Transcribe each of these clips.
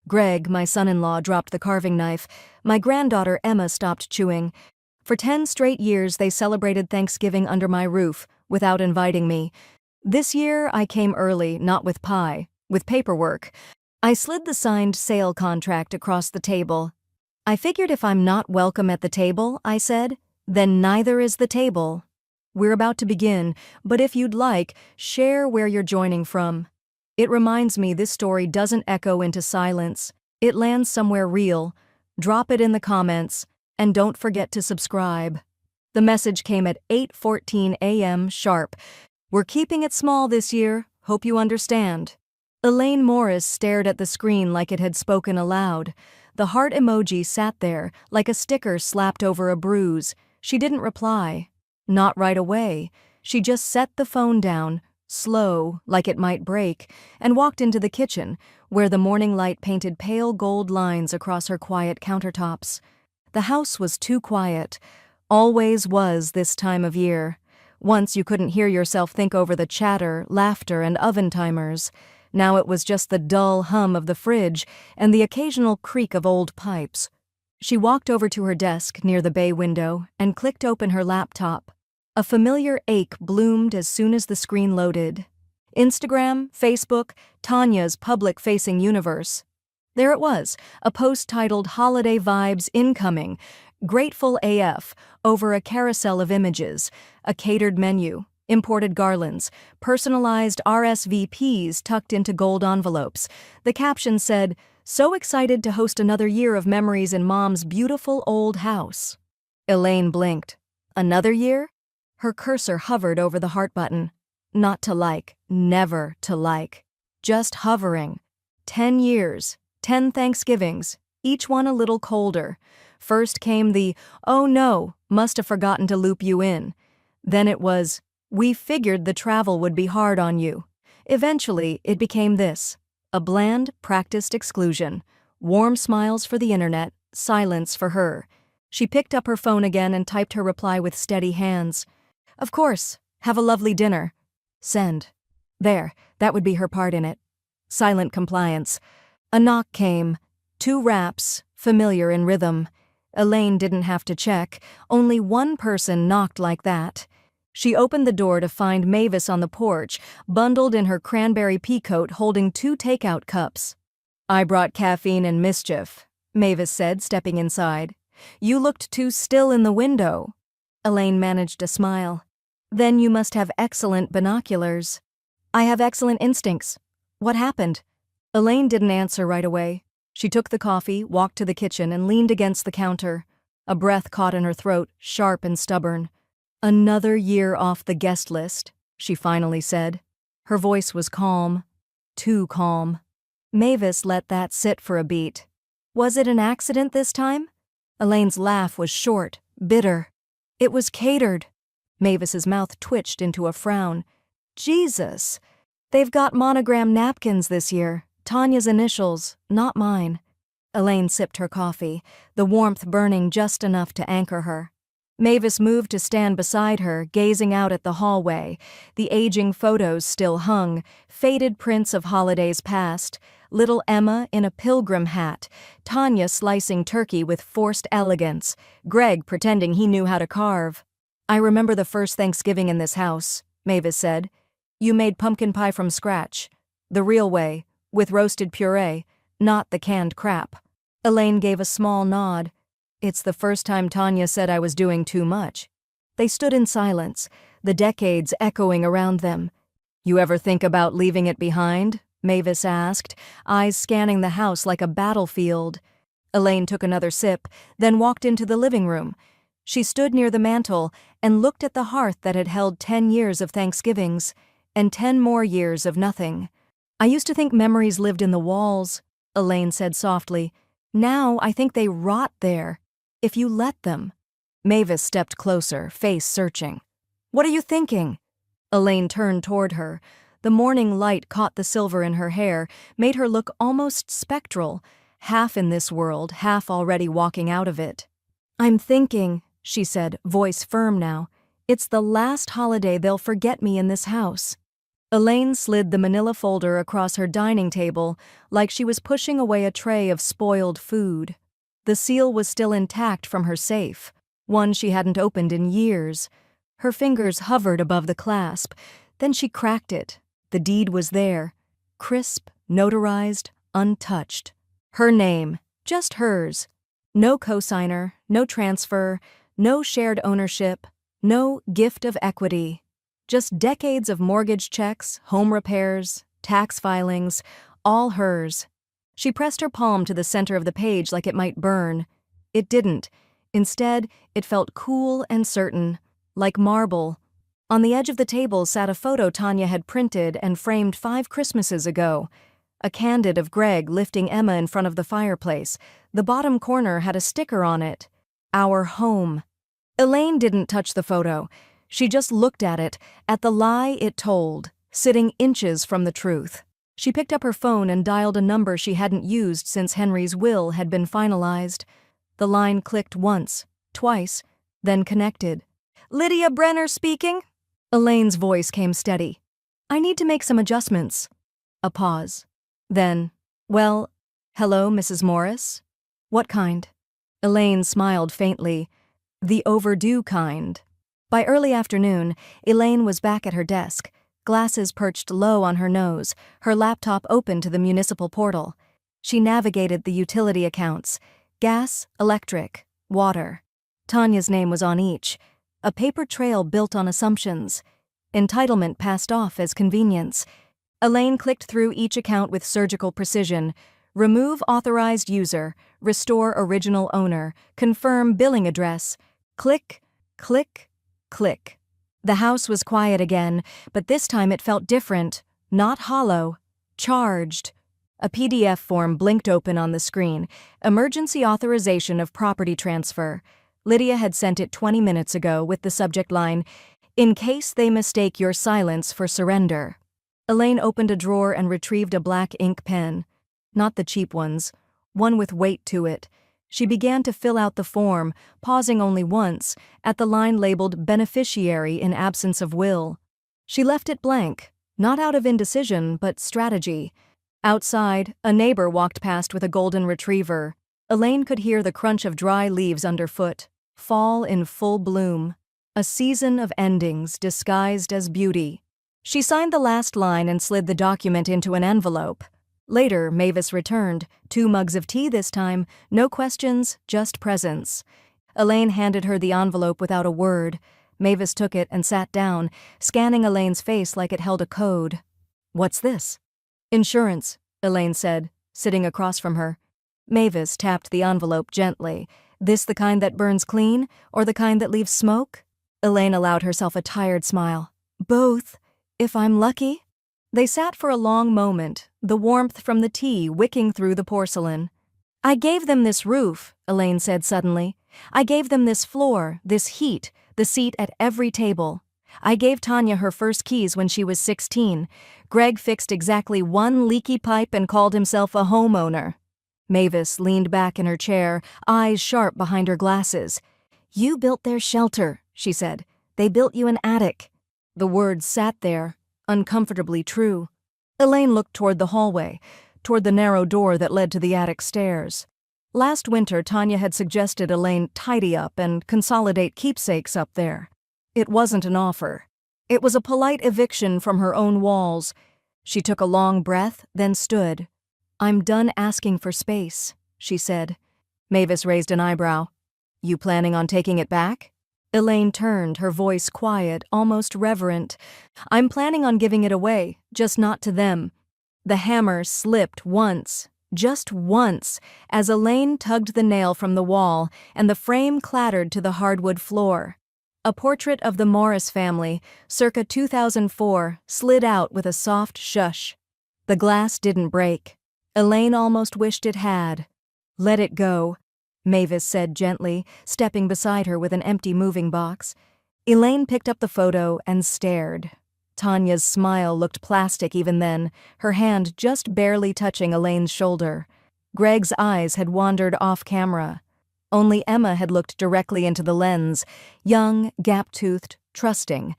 Greg, my son-in-law, dropped the carving knife. My granddaughter Emma stopped chewing. For 10 straight years they celebrated Thanksgiving under my roof, without inviting me. This year I came early, not with pie, with paperwork. I slid the signed sale contract across the table. I figured if I'm not welcome at the table, I said, then neither is the table. We're about to begin, but if you'd like, share where you're joining from. It reminds me this story doesn't echo into silence. It lands somewhere real. Drop it in the comments, and don't forget to subscribe. The message came at 8:14 a.m. sharp. We're keeping it small this year, hope you understand. Elaine Morris stared at the screen like it had spoken aloud. The heart emoji sat there, like a sticker slapped over a bruise. She didn't reply. Not right away. She just set the phone down, slow, like it might break, and walked into the kitchen, where the morning light painted pale gold lines across her quiet countertops. The house was too quiet. Always was this time of year. Once you couldn't hear yourself think over the chatter, laughter, and oven timers. Now it was just the dull hum of the fridge and the occasional creak of old pipes. She walked over to her desk near the bay window and clicked open her laptop. A familiar ache bloomed as soon as the screen loaded. Instagram, Facebook, Tanya's public-facing universe. There it was, a post titled Holiday Vibes Incoming, Grateful AF, over a carousel of images, a catered menu, imported garlands, personalized RSVPs tucked into gold envelopes. The caption said, "So excited to host another year of memories in Mom's beautiful old house." Elaine blinked. Another year? Her cursor hovered over the heart button. Not to like, never to like. Just hovering. 10 years, 10 Thanksgivings, each one a little colder. First came the, "Oh no, must have forgotten to loop you in." Then it was, "We figured the travel would be hard on you." Eventually, it became this. A bland, practiced exclusion. Warm smiles for the internet, silence for her. She picked up her phone again and typed her reply with steady hands. "Of course. Have a lovely dinner." Send. There, that would be her part in it. Silent compliance. A knock came. 2 raps, familiar in rhythm. Elaine didn't have to check. Only one person knocked like that. She opened the door to find Mavis on the porch, bundled in her cranberry peacoat holding 2 takeout cups. "I brought caffeine and mischief," Mavis said, stepping inside. "You looked too still in the window." Elaine managed a smile. "Then you must have excellent binoculars." "I have excellent instincts. What happened?" Elaine didn't answer right away. She took the coffee, walked to the kitchen, and leaned against the counter. A breath caught in her throat, sharp and stubborn. "Another year off the guest list," she finally said. Her voice was calm. Too calm. Mavis let that sit for a beat. "Was it an accident this time?" Elaine's laugh was short, bitter. "It was catered." Mavis's mouth twitched into a frown. "Jesus! They've got monogram napkins this year. Tanya's initials, not mine." Elaine sipped her coffee, the warmth burning just enough to anchor her. Mavis moved to stand beside her, gazing out at the hallway. The aging photos still hung, faded prints of holidays past, little Emma in a pilgrim hat, Tanya slicing turkey with forced elegance, Greg pretending he knew how to carve. "I remember the first Thanksgiving in this house," Mavis said. "You made pumpkin pie from scratch. The real way, with roasted puree, not the canned crap." Elaine gave a small nod. "It's the first time Tanya said I was doing too much." They stood in silence, the decades echoing around them. "You ever think about leaving it behind?" Mavis asked, eyes scanning the house like a battlefield. Elaine took another sip, then walked into the living room. She stood near the mantel and looked at the hearth that had held 10 years of Thanksgivings, and 10 more years of nothing. "I used to think memories lived in the walls," Elaine said softly. "Now I think they rot there, if you let them." Mavis stepped closer, face searching. "What are you thinking?" Elaine turned toward her. The morning light caught the silver in her hair, made her look almost spectral, half in this world, half already walking out of it. "I'm thinking," she said, voice firm now, "it's the last holiday they'll forget me in this house." Elaine slid the manila folder across her dining table like she was pushing away a tray of spoiled food. The seal was still intact from her safe, one she hadn't opened in years. Her fingers hovered above the clasp. Then she cracked it. The deed was there. Crisp, notarized, untouched. Her name, just hers. No cosigner, no transfer, no shared ownership, no gift of equity. Just decades of mortgage checks, home repairs, tax filings, all hers. She pressed her palm to the center of the page like it might burn. It didn't. Instead, it felt cool and certain, like marble. On the edge of the table sat a photo Tanya had printed and framed 5 Christmases ago. A candid of Greg lifting Emma in front of the fireplace. The bottom corner had a sticker on it. Our home. Elaine didn't touch the photo. She just looked at it, at the lie it told, sitting inches from the truth. She picked up her phone and dialed a number she hadn't used since Henry's will had been finalized. The line clicked once, twice, then connected. "Lydia Brenner speaking?" Elaine's voice came steady. "I need to make some adjustments." A pause. Then, "Well, hello, Mrs. Morris? What kind?" Elaine smiled faintly. "The overdue kind." By early afternoon, Elaine was back at her desk, glasses perched low on her nose, her laptop open to the municipal portal. She navigated the utility accounts: gas, electric, water. Tanya's name was on each. A paper trail built on assumptions. Entitlement passed off as convenience. Elaine clicked through each account with surgical precision. Remove authorized user, restore original owner, confirm billing address. Click, click, click. The house was quiet again, but this time it felt different, not hollow, charged. A PDF form blinked open on the screen. Emergency authorization of property transfer. Lydia had sent it 20 minutes ago with the subject line, "In case they mistake your silence for surrender." Elaine opened a drawer and retrieved a black ink pen. Not the cheap ones, one with weight to it. She began to fill out the form, pausing only once, at the line labeled "Beneficiary in absence of will." She left it blank, not out of indecision, but strategy. Outside, a neighbor walked past with a golden retriever. Elaine could hear the crunch of dry leaves underfoot. Fall in full bloom. A season of endings disguised as beauty. She signed the last line and slid the document into an envelope. Later, Mavis returned, 2 mugs of tea this time, no questions, just presents. Elaine handed her the envelope without a word. Mavis took it and sat down, scanning Elaine's face like it held a code. "What's this?" "Insurance," Elaine said, sitting across from her. Mavis tapped the envelope gently. "This the kind that burns clean, or the kind that leaves smoke?" Elaine allowed herself a tired smile. "Both, if I'm lucky." They sat for a long moment, the warmth from the tea wicking through the porcelain. "I gave them this roof," Elaine said suddenly. "I gave them this floor, this heat, the seat at every table. I gave Tanya her first keys when she was 16. Greg fixed exactly 1 leaky pipe and called himself a homeowner." Mavis leaned back in her chair, eyes sharp behind her glasses. "You built their shelter," she said. "They built you an attic." The words sat there, uncomfortably true. Elaine looked toward the hallway, toward the narrow door that led to the attic stairs. Last winter, Tanya had suggested Elaine tidy up and consolidate keepsakes up there. It wasn't an offer. It was a polite eviction from her own walls. She took a long breath, then stood. "I'm done asking for space," she said. Mavis raised an eyebrow. "You planning on taking it back?" Elaine turned, her voice quiet, almost reverent. "I'm planning on giving it away, just not to them." The hammer slipped once, just once, as Elaine tugged the nail from the wall and the frame clattered to the hardwood floor. A portrait of the Morris family, circa 2004, slid out with a soft shush. The glass didn't break. Elaine almost wished it had. "Let it go," Mavis said gently, stepping beside her with an empty moving box. Elaine picked up the photo and stared. Tanya's smile looked plastic even then, her hand just barely touching Elaine's shoulder. Greg's eyes had wandered off camera. Only Emma had looked directly into the lens, young, gap-toothed, trusting.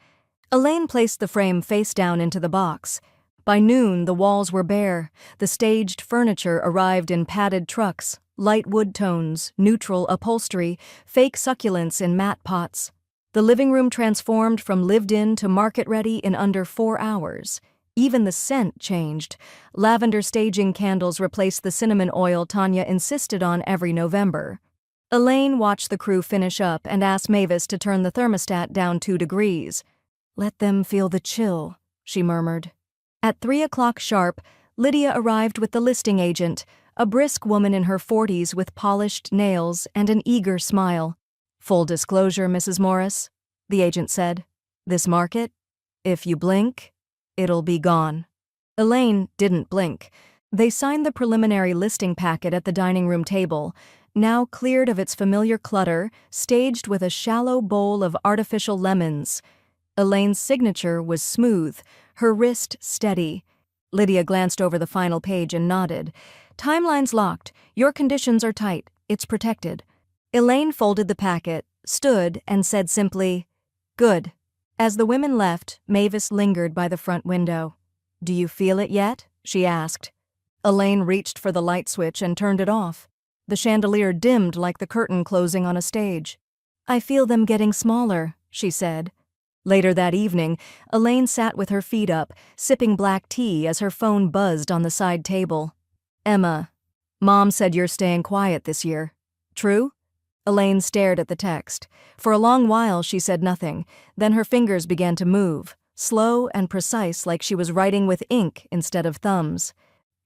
Elaine placed the frame face down into the box. By noon, the walls were bare. The staged furniture arrived in padded trucks, light wood tones, neutral upholstery, fake succulents in matte pots. The living room transformed from lived-in to market-ready in under 4 hours. Even the scent changed. Lavender staging candles replaced the cinnamon oil Tanya insisted on every November. Elaine watched the crew finish up and asked Mavis to turn the thermostat down 2 degrees. "Let them feel the chill," she murmured. At 3 o'clock sharp, Lydia arrived with the listing agent, a brisk woman in her 40s with polished nails and an eager smile. "Full disclosure, Mrs. Morris," the agent said. "This market, if you blink, it'll be gone." Elaine didn't blink. They signed the preliminary listing packet at the dining room table, now cleared of its familiar clutter, staged with a shallow bowl of artificial lemons. Elaine's signature was smooth, her wrist steady. Lydia glanced over the final page and nodded. "Timeline's locked. Your conditions are tight. It's protected." Elaine folded the packet, stood, and said simply, "Good." As the women left, Mavis lingered by the front window. "Do you feel it yet?" she asked. Elaine reached for the light switch and turned it off. The chandelier dimmed like the curtain closing on a stage. "I feel them getting smaller," she said. Later that evening, Elaine sat with her feet up, sipping black tea as her phone buzzed on the side table. "Emma, Mom said you're staying quiet this year. True?" Elaine stared at the text. For a long while she said nothing, then her fingers began to move, slow and precise like she was writing with ink instead of thumbs.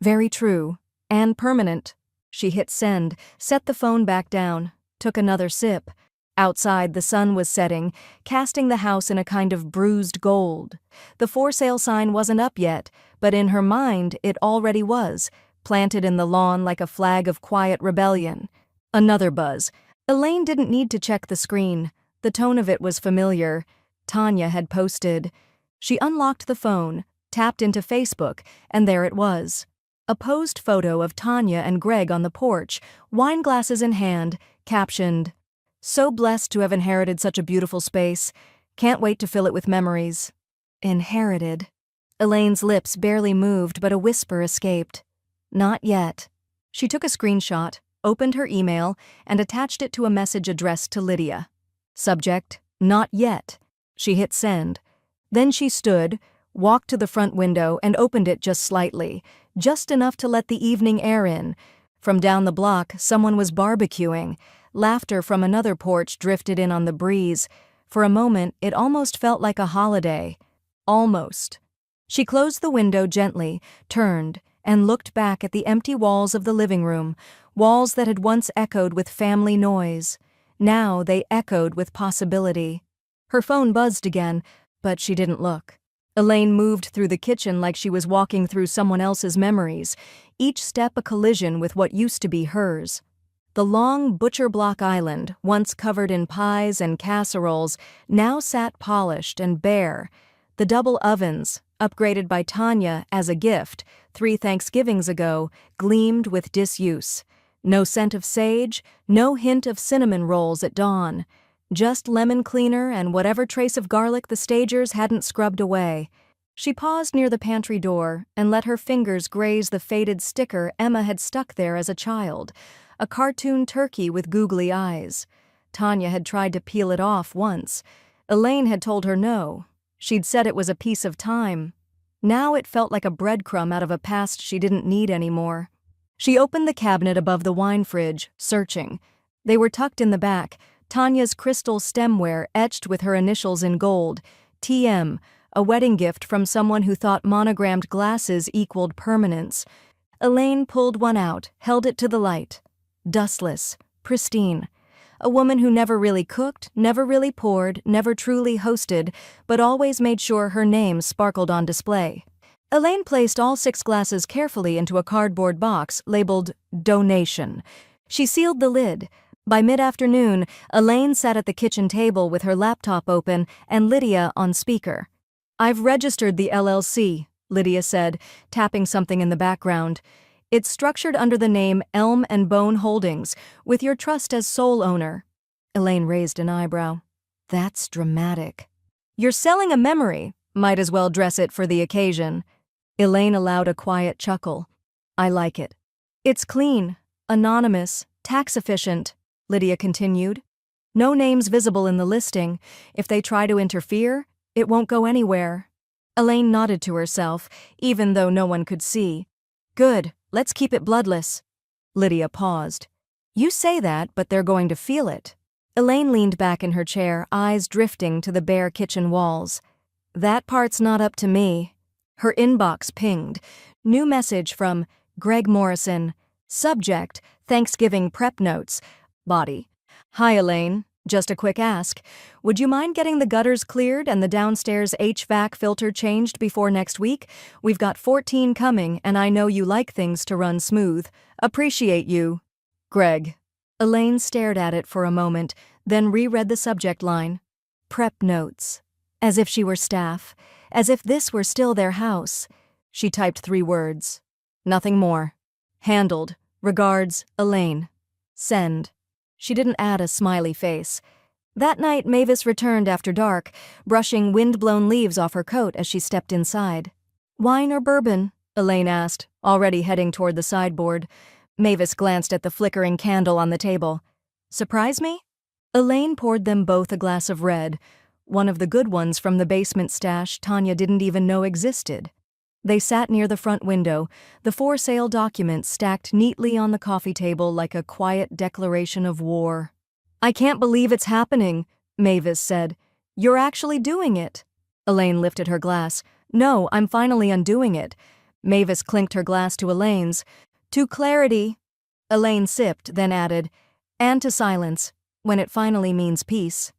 "Very true. And permanent." She hit send, set the phone back down, took another sip. Outside, the sun was setting, casting the house in a kind of bruised gold. The for sale sign wasn't up yet, but in her mind it already was, planted in the lawn like a flag of quiet rebellion. Another buzz. Elaine didn't need to check the screen. The tone of it was familiar. Tanya had posted. She unlocked the phone, tapped into Facebook, and there it was. A posed photo of Tanya and Greg on the porch, wine glasses in hand, captioned, "So blessed to have inherited such a beautiful space. Can't wait to fill it with memories." Inherited. Elaine's lips barely moved, but a whisper escaped. "Not yet." She took a screenshot, opened her email, and attached it to a message addressed to Lydia. Subject, "Not yet." She hit send. Then she stood, walked to the front window, and opened it just slightly, just enough to let the evening air in. From down the block, someone was barbecuing. Laughter from another porch drifted in on the breeze. For a moment, it almost felt like a holiday. Almost. She closed the window gently, turned, and looked back at the empty walls of the living room, walls that had once echoed with family noise. Now they echoed with possibility. Her phone buzzed again, but she didn't look. Elaine moved through the kitchen like she was walking through someone else's memories, each step a collision with what used to be hers. The long butcher block island, once covered in pies and casseroles, now sat polished and bare. The double ovens, upgraded by Tanya as a gift 3 Thanksgivings ago, gleamed with disuse. No scent of sage, no hint of cinnamon rolls at dawn. Just lemon cleaner and whatever trace of garlic the stagers hadn't scrubbed away. She paused near the pantry door and let her fingers graze the faded sticker Emma had stuck there as a child. A cartoon turkey with googly eyes. Tanya had tried to peel it off once. Elaine had told her no. She'd said it was a piece of time. Now it felt like a breadcrumb out of a past she didn't need anymore. She opened the cabinet above the wine fridge, searching. They were tucked in the back, Tanya's crystal stemware etched with her initials in gold, TM, a wedding gift from someone who thought monogrammed glasses equaled permanence. Elaine pulled one out, held it to the light. Dustless, pristine. A woman who never really cooked, never really poured, never truly hosted, but always made sure her name sparkled on display. Elaine placed all 6 glasses carefully into a cardboard box labeled donation. She sealed the lid. By mid-afternoon, Elaine sat at the kitchen table with her laptop open and Lydia on speaker. "I've registered the LLC," Lydia said, tapping something in the background. "It's structured under the name Elm and Bone Holdings, with your trust as sole owner." Elaine raised an eyebrow. "That's dramatic." You're selling a memory. Might as well dress it for the occasion. Elaine allowed a quiet chuckle. I like it. It's clean, anonymous, tax efficient, Lydia continued. No names visible in the listing. If they try to interfere, it won't go anywhere. Elaine nodded to herself, even though no one could see. Good, let's keep it bloodless. Lydia paused. You say that, but they're going to feel it. Elaine leaned back in her chair, eyes drifting to the bare kitchen walls. That part's not up to me. Her inbox pinged. New message from Greg Morrison. Subject, Thanksgiving prep notes. Body. Hi, Elaine. Just a quick ask. Would you mind getting the gutters cleared and the downstairs HVAC filter changed before next week? We've got 14 coming, and I know you like things to run smooth. Appreciate you. Greg. Elaine stared at it for a moment, then reread the subject line. Prep notes. As if she were staff. As if this were still their house. She typed 3 words. Nothing more. Handled. Regards, Elaine. Send. She didn't add a smiley face. That night, Mavis returned after dark, brushing wind-blown leaves off her coat as she stepped inside. Wine or bourbon? Elaine asked, already heading toward the sideboard. Mavis glanced at the flickering candle on the table. Surprise me? Elaine poured them both a glass of red, one of the good ones from the basement stash Tanya didn't even know existed. They sat near the front window, the for-sale documents stacked neatly on the coffee table like a quiet declaration of war. I can't believe it's happening, Mavis said. You're actually doing it. Elaine lifted her glass. No, I'm finally undoing it. Mavis clinked her glass to Elaine's. To clarity. Elaine sipped, then added, and to silence, when it finally means peace.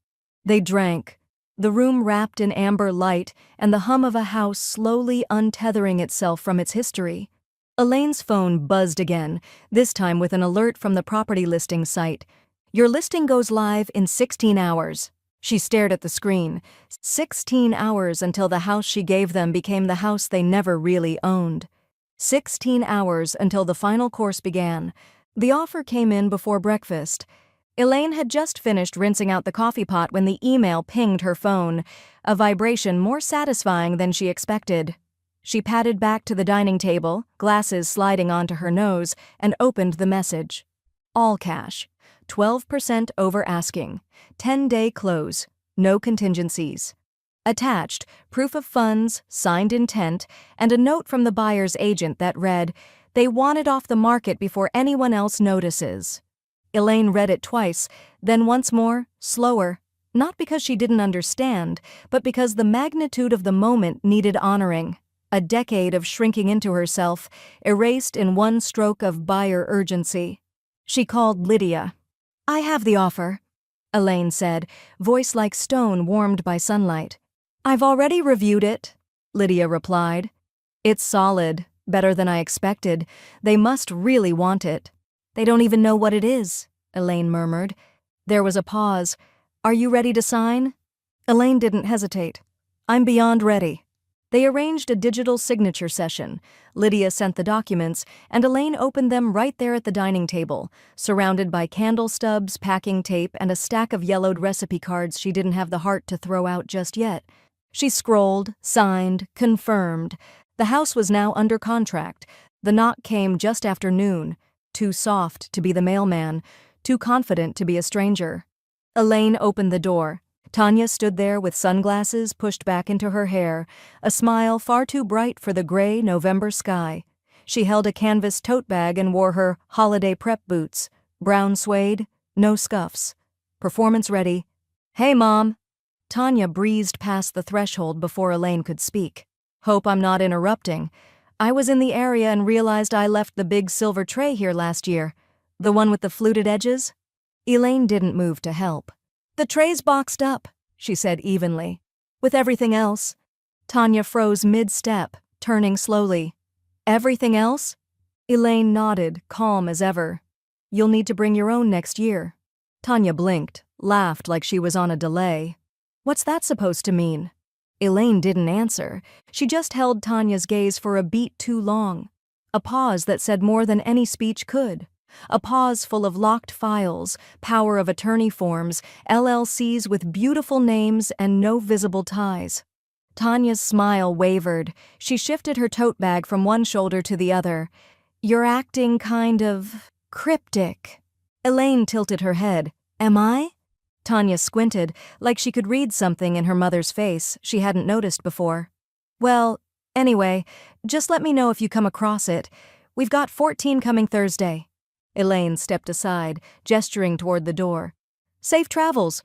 They drank. The room wrapped in amber light and the hum of a house slowly untethering itself from its history. Elaine's phone buzzed again, this time with an alert from the property listing site. Your listing goes live in 16 hours. She stared at the screen. 16 hours until the house she gave them became the house they never really owned. 16 hours until the final course began. The offer came in before breakfast. Elaine had just finished rinsing out the coffee pot when the email pinged her phone, a vibration more satisfying than she expected. She padded back to the dining table, glasses sliding onto her nose, and opened the message. All cash. 12% over asking. 10-day close. No contingencies. Attached, proof of funds, signed intent, and a note from the buyer's agent that read, they want it off the market before anyone else notices. Elaine read it twice, then once more, slower, not because she didn't understand, but because the magnitude of the moment needed honoring. A decade of shrinking into herself, erased in one stroke of buyer urgency. She called Lydia. I have the offer, Elaine said, voice like stone warmed by sunlight. I've already reviewed it, Lydia replied. It's solid, better than I expected. They must really want it. They don't even know what it is, Elaine murmured. There was a pause. Are you ready to sign? Elaine didn't hesitate. I'm beyond ready. They arranged a digital signature session. Lydia sent the documents, and Elaine opened them right there at the dining table, surrounded by candle stubs, packing tape, and a stack of yellowed recipe cards she didn't have the heart to throw out just yet. She scrolled, signed, confirmed. The house was now under contract. The knock came just after noon. Too soft to be the mailman, too confident to be a stranger. Elaine opened the door. Tanya stood there with sunglasses pushed back into her hair, a smile far too bright for the gray November sky. She held a canvas tote bag and wore her holiday prep boots, brown suede, no scuffs. Performance ready. Hey, Mom. Tanya breezed past the threshold before Elaine could speak. Hope I'm not interrupting. I was in the area and realized I left the big silver tray here last year. The one with the fluted edges? Elaine didn't move to help. The tray's boxed up, she said evenly. With everything else. Tanya froze mid-step, turning slowly. Everything else? Elaine nodded, calm as ever. You'll need to bring your own next year. Tanya blinked, laughed like she was on a delay. What's that supposed to mean? Elaine didn't answer. She just held Tanya's gaze for a beat too long. A pause that said more than any speech could. A pause full of locked files, power of attorney forms, LLCs with beautiful names and no visible ties. Tanya's smile wavered. She shifted her tote bag from one shoulder to the other. "You're acting kind of cryptic." Elaine tilted her head. "Am I?" Tanya squinted, like she could read something in her mother's face she hadn't noticed before. "Well, anyway, just let me know if you come across it. We've got 14 coming Thursday." Elaine stepped aside, gesturing toward the door. "Safe travels."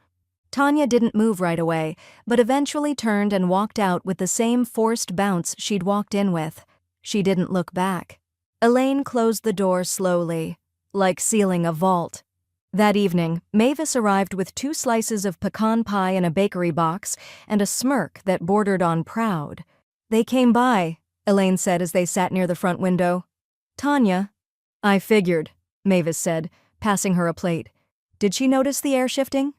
Tanya didn't move right away, but eventually turned and walked out with the same forced bounce she'd walked in with. She didn't look back. Elaine closed the door slowly, like sealing a vault. That evening, Mavis arrived with 2 slices of pecan pie in a bakery box and a smirk that bordered on proud. "They came by," Elaine said as they sat near the front window. "Tanya." "I figured," Mavis said, passing her a plate. "Did she notice the air shifting?"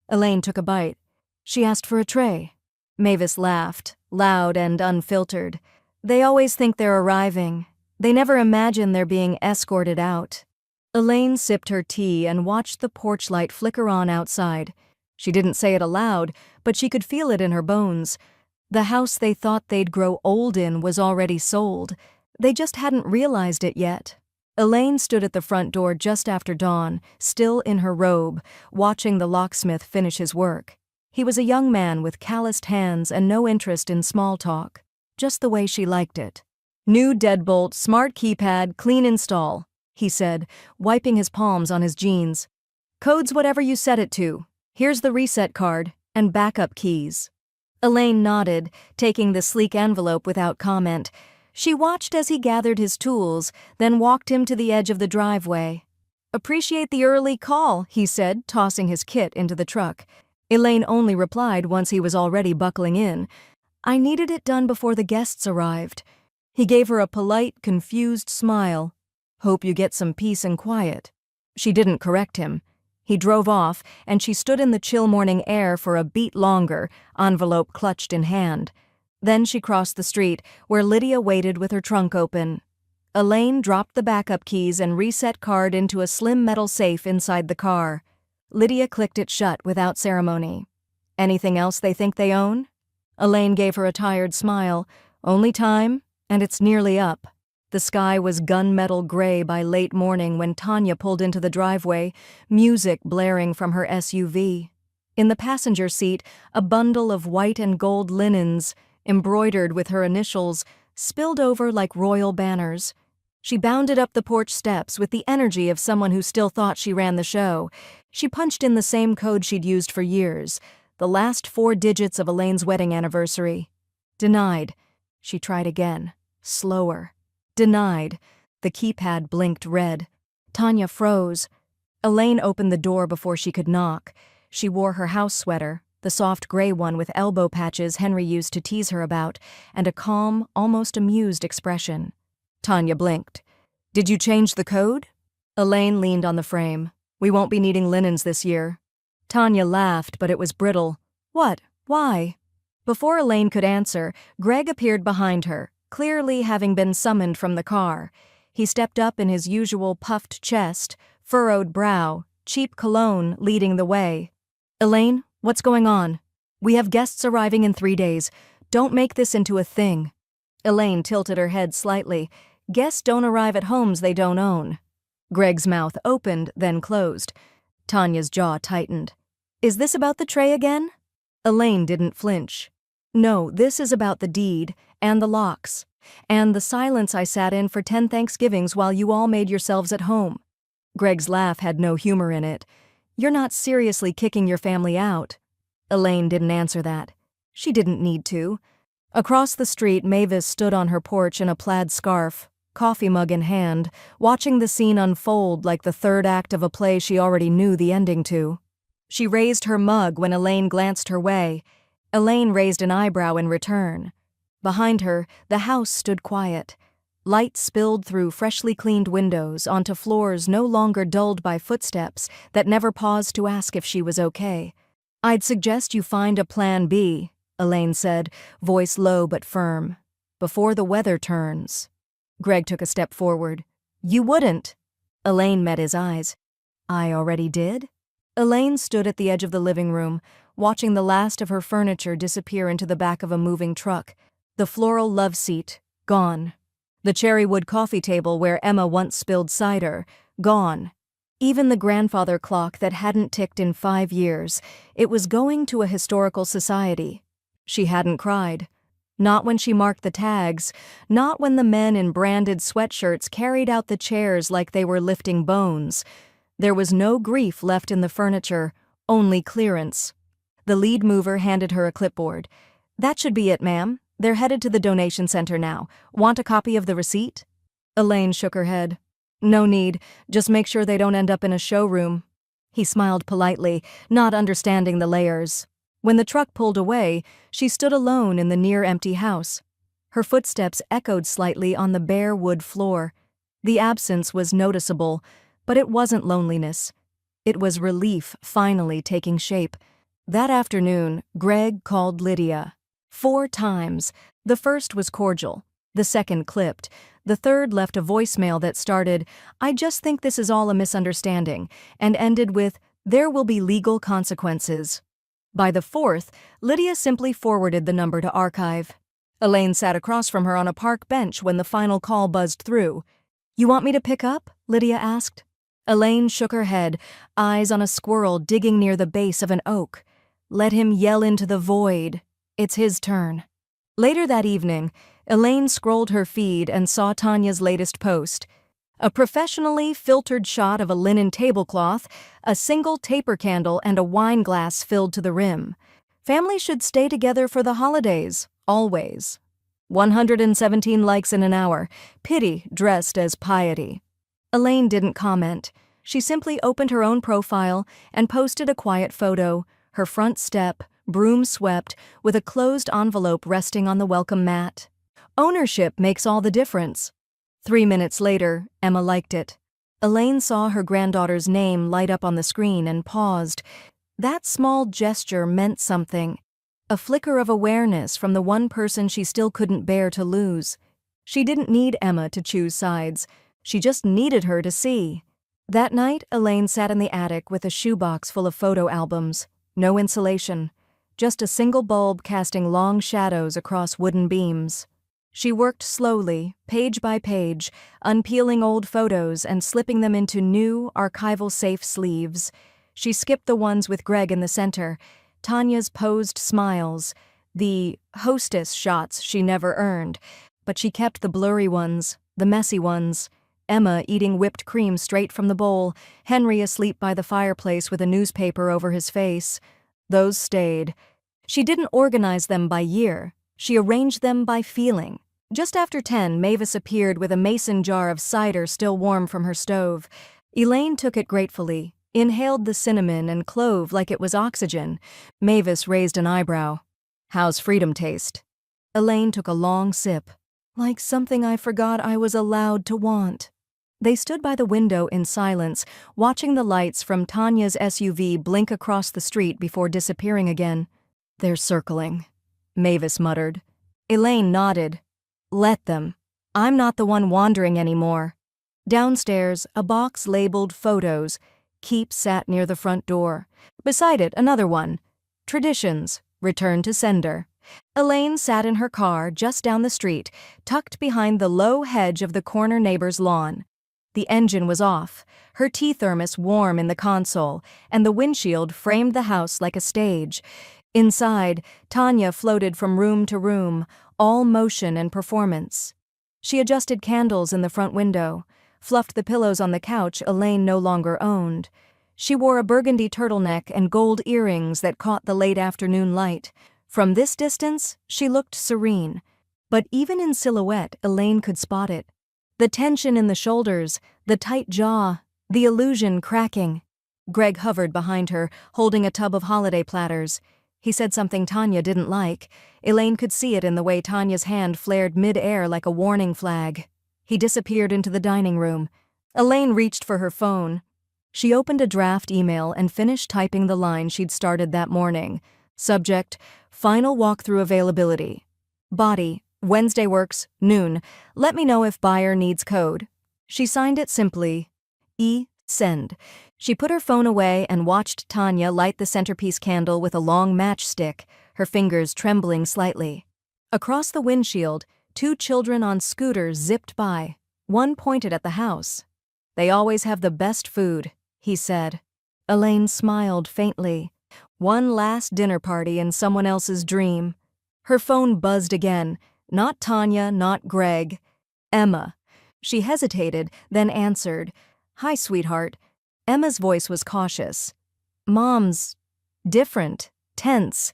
Elaine took a bite. "She asked for a tray." Mavis laughed, loud and unfiltered. "They always think they're arriving. They never imagine they're being escorted out." Elaine sipped her tea and watched the porch light flicker on outside. She didn't say it aloud, but she could feel it in her bones. The house they thought they'd grow old in was already sold. They just hadn't realized it yet. Elaine stood at the front door just after dawn, still in her robe, watching the locksmith finish his work. He was a young man with calloused hands and no interest in small talk, just the way she liked it. "New deadbolt, smart keypad, clean install," he said, wiping his palms on his jeans. "Code's whatever you set it to. Here's the reset card and backup keys." Elaine nodded, taking the sleek envelope without comment. She watched as he gathered his tools, then walked him to the edge of the driveway. "Appreciate the early call," he said, tossing his kit into the truck. Elaine only replied once he was already buckling in. "I needed it done before the guests arrived." He gave her a polite, confused smile. "Hope you get some peace and quiet." She didn't correct him. He drove off, and she stood in the chill morning air for a beat longer, envelope clutched in hand. Then she crossed the street, where Lydia waited with her trunk open. Elaine dropped the backup keys and reset card into a slim metal safe inside the car. Lydia clicked it shut without ceremony. "Anything else they think they own?" Elaine gave her a tired smile. "Only time, and it's nearly up." The sky was gunmetal gray by late morning when Tanya pulled into the driveway, music blaring from her SUV. In the passenger seat, a bundle of white and gold linens, embroidered with her initials, spilled over like royal banners. She bounded up the porch steps with the energy of someone who still thought she ran the show. She punched in the same code she'd used for years, the last 4 digits of Elaine's wedding anniversary. Denied. She tried again, slower. Denied. The keypad blinked red. Tanya froze. Elaine opened the door before she could knock. She wore her house sweater, the soft gray one with elbow patches Henry used to tease her about, and a calm, almost amused expression. Tanya blinked. "Did you change the code?" Elaine leaned on the frame. "We won't be needing linens this year." Tanya laughed, but it was brittle. "What? Why?" Before Elaine could answer, Greg appeared behind her, clearly having been summoned from the car. He stepped up in his usual puffed chest, furrowed brow, cheap cologne leading the way. "Elaine, what's going on? We have guests arriving in 3 days. Don't make this into a thing." Elaine tilted her head slightly. "Guests don't arrive at homes they don't own." Greg's mouth opened, then closed. Tanya's jaw tightened. "Is this about the tray again?" Elaine didn't flinch. "No, this is about the deed, and the locks, and the silence I sat in for 10 Thanksgivings while you all made yourselves at home." Greg's laugh had no humor in it. "You're not seriously kicking your family out." Elaine didn't answer that. She didn't need to. Across the street, Mavis stood on her porch in a plaid scarf, coffee mug in hand, watching the scene unfold like the third act of a play she already knew the ending to. She raised her mug when Elaine glanced her way. Elaine raised an eyebrow in return. Behind her, the house stood quiet. Light spilled through freshly cleaned windows onto floors no longer dulled by footsteps that never paused to ask if she was okay. "I'd suggest you find a plan B," Elaine said, voice low but firm, "before the weather turns." Greg took a step forward. "You wouldn't." Elaine met his eyes. I already did? Elaine stood at the edge of the living room, watching the last of her furniture disappear into the back of a moving truck. The floral love seat, gone. The cherry wood coffee table where Emma once spilled cider, gone. Even the grandfather clock that hadn't ticked in 5 years, it was going to a historical society. She hadn't cried. Not when she marked the tags, not when the men in branded sweatshirts carried out the chairs like they were lifting bones. There was no grief left in the furniture, only clearance. The lead mover handed her a clipboard. That should be it, ma'am. They're headed to the donation center now. Want a copy of the receipt? Elaine shook her head. No need. Just make sure they don't end up in a showroom. He smiled politely, not understanding the layers. When the truck pulled away, she stood alone in the near-empty house. Her footsteps echoed slightly on the bare wood floor. The absence was noticeable, but it wasn't loneliness. It was relief finally taking shape. That afternoon, Greg called Lydia. 4 times. The first was cordial. The second clipped. The third left a voicemail that started, "I just think this is all a misunderstanding," and ended with, "There will be legal consequences." By the fourth, Lydia simply forwarded the number to archive. Elaine sat across from her on a park bench when the final call buzzed through. "You want me to pick up?" Lydia asked. Elaine shook her head, eyes on a squirrel digging near the base of an oak. Let him yell into the void. It's his turn. Later that evening, Elaine scrolled her feed and saw Tanya's latest post. A professionally filtered shot of a linen tablecloth, a single taper candle, and a wine glass filled to the rim. Families should stay together for the holidays, always. 117 likes in an hour, pity dressed as piety. Elaine didn't comment. She simply opened her own profile and posted a quiet photo, her front step, broom swept, with a closed envelope resting on the welcome mat. Ownership makes all the difference. 3 minutes later, Emma liked it. Elaine saw her granddaughter's name light up on the screen and paused. That small gesture meant something. A flicker of awareness from the one person she still couldn't bear to lose. She didn't need Emma to choose sides. She just needed her to see. That night, Elaine sat in the attic with a shoebox full of photo albums. No insulation. Just a single bulb casting long shadows across wooden beams. She worked slowly, page by page, unpeeling old photos and slipping them into new, archival-safe sleeves. She skipped the ones with Greg in the center, Tanya's posed smiles, the hostess shots she never earned, but she kept the blurry ones, the messy ones. Emma eating whipped cream straight from the bowl, Henry asleep by the fireplace with a newspaper over his face. Those stayed. She didn't organize them by year. She arranged them by feeling. Just after 10, Mavis appeared with a mason jar of cider still warm from her stove. Elaine took it gratefully, inhaled the cinnamon and clove like it was oxygen. Mavis raised an eyebrow. "How's freedom taste?" Elaine took a long sip. "Like something I forgot I was allowed to want." They stood by the window in silence, watching the lights from Tanya's SUV blink across the street before disappearing again. "They're circling," Mavis muttered. Elaine nodded. "Let them. I'm not the one wandering anymore." Downstairs, a box labeled Photos. Keep sat near the front door. Beside it, another one. Traditions. Return to sender. Elaine sat in her car just down the street, tucked behind the low hedge of the corner neighbor's lawn. The engine was off, her tea thermos warm in the console, and the windshield framed the house like a stage. Inside, Tanya floated from room to room, all motion and performance. She adjusted candles in the front window, fluffed the pillows on the couch Elaine no longer owned. She wore a burgundy turtleneck and gold earrings that caught the late afternoon light. From this distance, she looked serene. But even in silhouette, Elaine could spot it. The tension in the shoulders, the tight jaw, the illusion cracking. Greg hovered behind her, holding a tub of holiday platters. He said something Tanya didn't like. Elaine could see it in the way Tanya's hand flared mid-air like a warning flag. He disappeared into the dining room. Elaine reached for her phone. She opened a draft email and finished typing the line she'd started that morning. Subject, final walkthrough availability. Body, Wednesday works, noon. Let me know if buyer needs code. She signed it simply, Send. She put her phone away and watched Tanya light the centerpiece candle with a long matchstick, her fingers trembling slightly. Across the windshield, two children on scooters zipped by. One pointed at the house. "They always have the best food," he said. Elaine smiled faintly. One last dinner party in someone else's dream. Her phone buzzed again. Not Tanya, not Greg. Emma. She hesitated, then answered. "Hi, sweetheart." Emma's voice was cautious. "Mom's different, tense.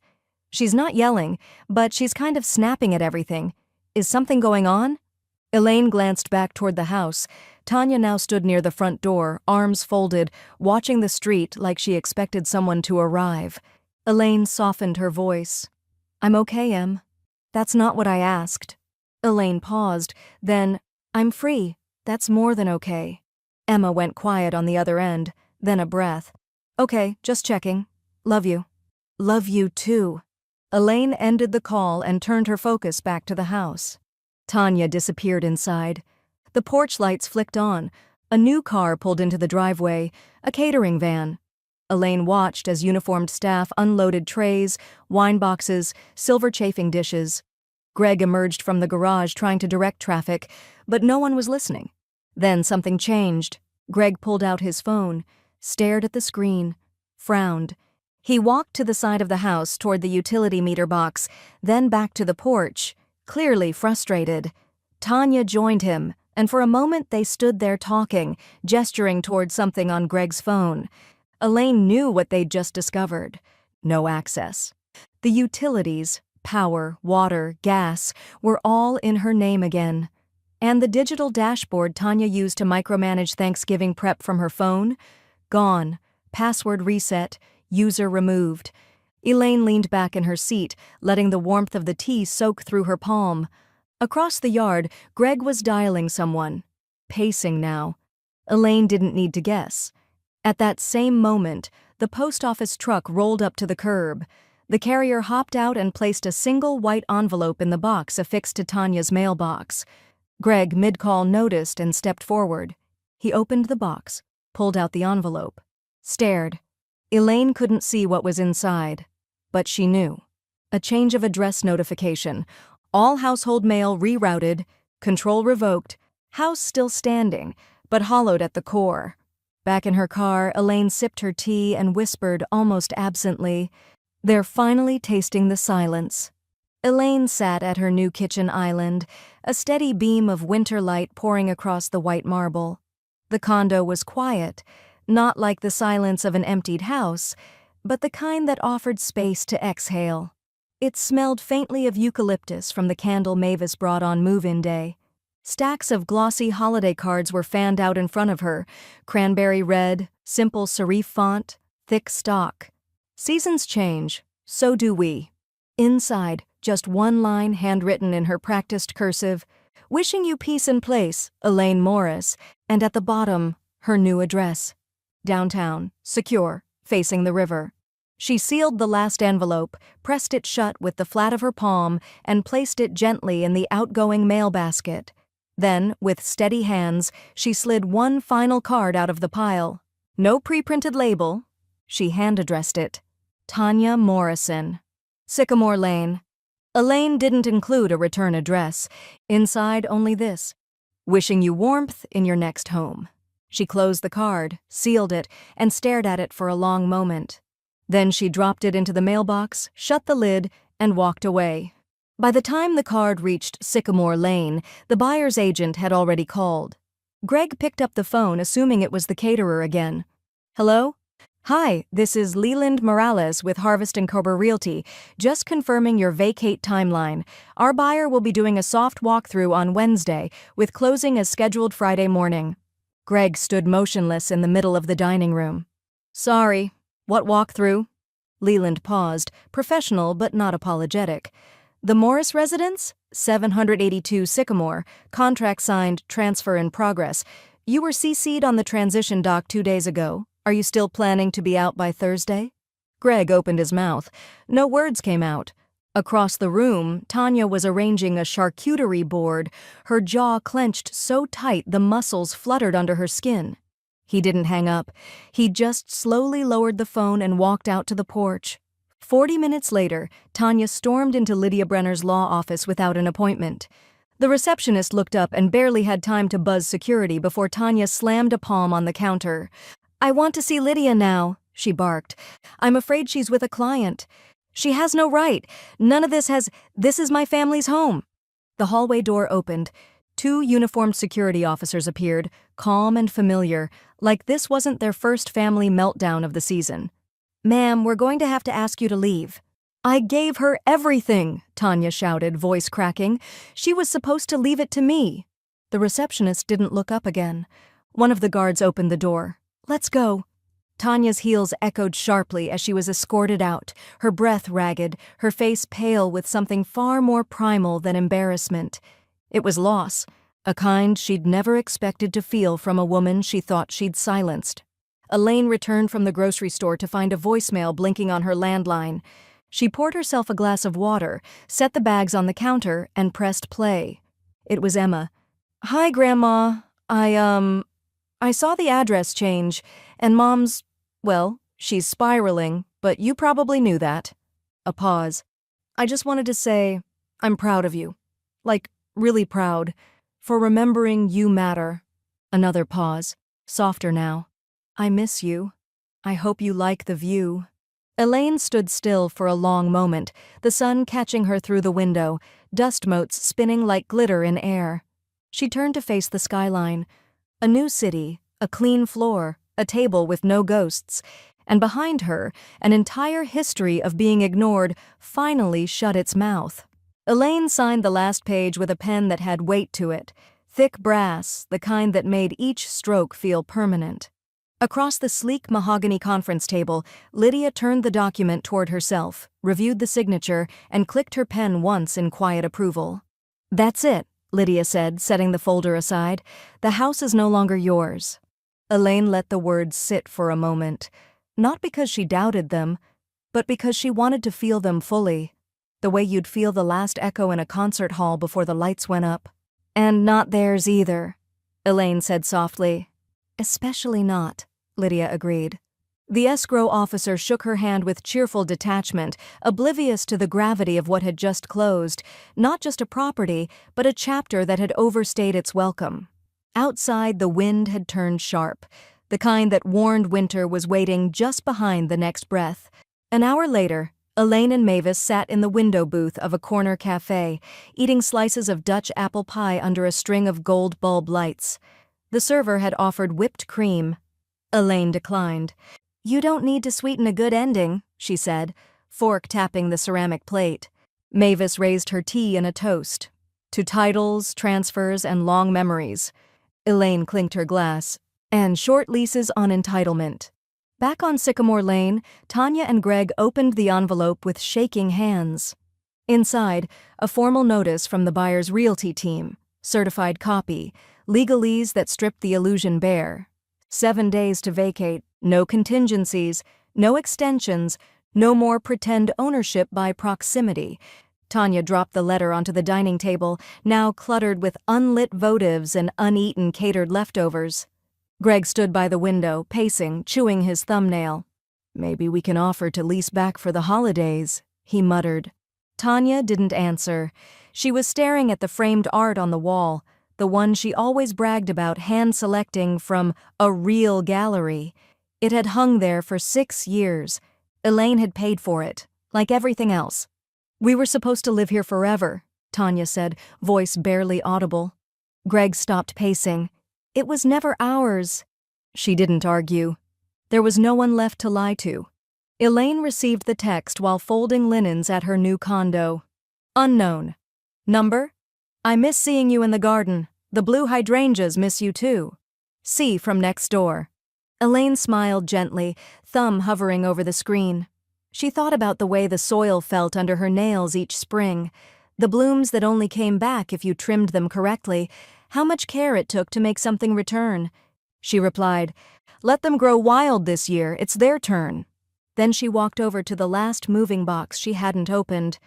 She's not yelling, but she's kind of snapping at everything. Is something going on?" Elaine glanced back toward the house. Tanya now stood near the front door, arms folded, watching the street like she expected someone to arrive. Elaine softened her voice. "I'm okay, Em. That's not what I asked." Elaine paused, then, "I'm free. That's more than okay." Emma went quiet on the other end, then a breath. "Okay, just checking. Love you." "Love you too." Elaine ended the call and turned her focus back to the house. Tanya disappeared inside. The porch lights flicked on. A new car pulled into the driveway, a catering van. Elaine watched as uniformed staff unloaded trays, wine boxes, silver chafing dishes. Greg emerged from the garage trying to direct traffic, but no one was listening. Then something changed. Greg pulled out his phone, stared at the screen, frowned. He walked to the side of the house toward the utility meter box, then back to the porch, clearly frustrated. Tanya joined him, and for a moment they stood there talking, gesturing toward something on Greg's phone. Elaine knew what they'd just discovered. No access. The utilities, power, water, gas, were all in her name again. And the digital dashboard Tanya used to micromanage Thanksgiving prep from her phone? Gone. Password reset. User removed. Elaine leaned back in her seat, letting the warmth of the tea soak through her palm. Across the yard, Greg was dialing someone. Pacing now. Elaine didn't need to guess. At that same moment, the post office truck rolled up to the curb. The carrier hopped out and placed a single white envelope in the box affixed to Tanya's mailbox. Greg, mid-call, noticed and stepped forward. He opened the box, pulled out the envelope, stared. Elaine couldn't see what was inside, but she knew. A change of address notification. All household mail rerouted, control revoked, house still standing, but hollowed at the core. Back in her car, Elaine sipped her tea and whispered almost absently, "They're finally tasting the silence." Elaine sat at her new kitchen island, a steady beam of winter light pouring across the white marble. The condo was quiet, not like the silence of an emptied house, but the kind that offered space to exhale. It smelled faintly of eucalyptus from the candle Mavis brought on move-in day. Stacks of glossy holiday cards were fanned out in front of her, cranberry red, simple serif font, thick stock. Seasons change, so do we. Inside, just one line handwritten in her practiced cursive, "Wishing you peace and place, Elaine Morris," and at the bottom, her new address. Downtown, secure, facing the river. She sealed the last envelope, pressed it shut with the flat of her palm, and placed it gently in the outgoing mail basket. Then, with steady hands, she slid one final card out of the pile. No pre-printed label. She hand-addressed it. Tanya Morrison. Sycamore Lane. Elaine didn't include a return address. Inside, only this: "Wishing you warmth in your next home." She closed the card, sealed it, and stared at it for a long moment. Then she dropped it into the mailbox, shut the lid, and walked away. By the time the card reached Sycamore Lane, the buyer's agent had already called. Greg picked up the phone, assuming it was the caterer again. "Hello? Hi, this is Leland Morales with Harvest & Cobra Realty. Just confirming your vacate timeline. Our buyer will be doing a soft walkthrough on Wednesday, with closing as scheduled Friday morning." Greg stood motionless in the middle of the dining room. "Sorry, what walkthrough?" Leland paused, professional but not apologetic. "The Morris residence? 782 Sycamore. Contract signed, transfer in progress. You were CC'd on the transition doc 2 days ago. Are you still planning to be out by Thursday?" Greg opened his mouth. No words came out. Across the room, Tanya was arranging a charcuterie board, her jaw clenched so tight the muscles fluttered under her skin. He didn't hang up. He just slowly lowered the phone and walked out to the porch. 40 minutes later, Tanya stormed into Lydia Brenner's law office without an appointment. The receptionist looked up and barely had time to buzz security before Tanya slammed a palm on the counter. "I want to see Lydia now," she barked. "I'm afraid she's with a client. She has no right. None of this is my family's home." The hallway door opened. 2 uniformed security officers appeared, calm and familiar, like this wasn't their first family meltdown of the season. "Ma'am, we're going to have to ask you to leave." "I gave her everything," Tanya shouted, voice cracking. "She was supposed to leave it to me." The receptionist didn't look up again. One of the guards opened the door. "Let's go." Tanya's heels echoed sharply as she was escorted out, her breath ragged, her face pale with something far more primal than embarrassment. It was loss, a kind she'd never expected to feel from a woman she thought she'd silenced. Elaine returned from the grocery store to find a voicemail blinking on her landline. She poured herself a glass of water, set the bags on the counter, and pressed play. It was Emma. "Hi, Grandma. I saw the address change, and Mom's, well, she's spiraling, but you probably knew that." A pause. "I just wanted to say, I'm proud of you. Like, really proud. For remembering you matter." Another pause. Softer now. "I miss you. I hope you like the view." Elaine stood still for a long moment, the sun catching her through the window, dust motes spinning like glitter in air. She turned to face the skyline. A new city, a clean floor, a table with no ghosts, and behind her, an entire history of being ignored finally shut its mouth. Elaine signed the last page with a pen that had weight to it, thick brass, the kind that made each stroke feel permanent. Across the sleek mahogany conference table, Lydia turned the document toward herself, reviewed the signature, and clicked her pen once in quiet approval. "That's it," Lydia said, setting the folder aside. "The house is no longer yours." Elaine let the words sit for a moment, not because she doubted them, but because she wanted to feel them fully, the way you'd feel the last echo in a concert hall before the lights went up. "And not theirs either," Elaine said softly. "Especially not," Lydia agreed. The escrow officer shook her hand with cheerful detachment, oblivious to the gravity of what had just closed, not just a property, but a chapter that had overstayed its welcome. Outside, the wind had turned sharp, the kind that warned winter was waiting just behind the next breath. An hour later, Elaine and Mavis sat in the window booth of a corner cafe, eating slices of Dutch apple pie under a string of gold bulb lights. The server had offered whipped cream. Elaine declined. "You don't need to sweeten a good ending," she said, fork tapping the ceramic plate. Mavis raised her tea in a toast. "To titles, transfers, and long memories." Elaine clinked her glass. "And short leases on entitlement." Back on Sycamore Lane, Tanya and Greg opened the envelope with shaking hands. Inside, a formal notice from the buyer's realty team, certified copy, legalese that stripped the illusion bare. 7 days to vacate, no contingencies, no extensions, no more pretend ownership by proximity. Tanya dropped the letter onto the dining table, now cluttered with unlit votives and uneaten catered leftovers. Greg stood by the window, pacing, chewing his thumbnail. "Maybe we can offer to lease back for the holidays," he muttered. Tanya didn't answer. She was staring at the framed art on the wall, the one she always bragged about hand-selecting from a real gallery. It had hung there for 6 years. Elaine had paid for it, like everything else. "We were supposed to live here forever," Tanya said, voice barely audible. Greg stopped pacing. "It was never ours." She didn't argue. There was no one left to lie to. Elaine received the text while folding linens at her new condo. Unknown. Number? "I miss seeing you in the garden. The blue hydrangeas miss you too. C from next door." Elaine smiled gently, thumb hovering over the screen. She thought about the way the soil felt under her nails each spring, the blooms that only came back if you trimmed them correctly, how much care it took to make something return. She replied, "Let them grow wild this year, it's their turn." Then she walked over to the last moving box she hadn't opened.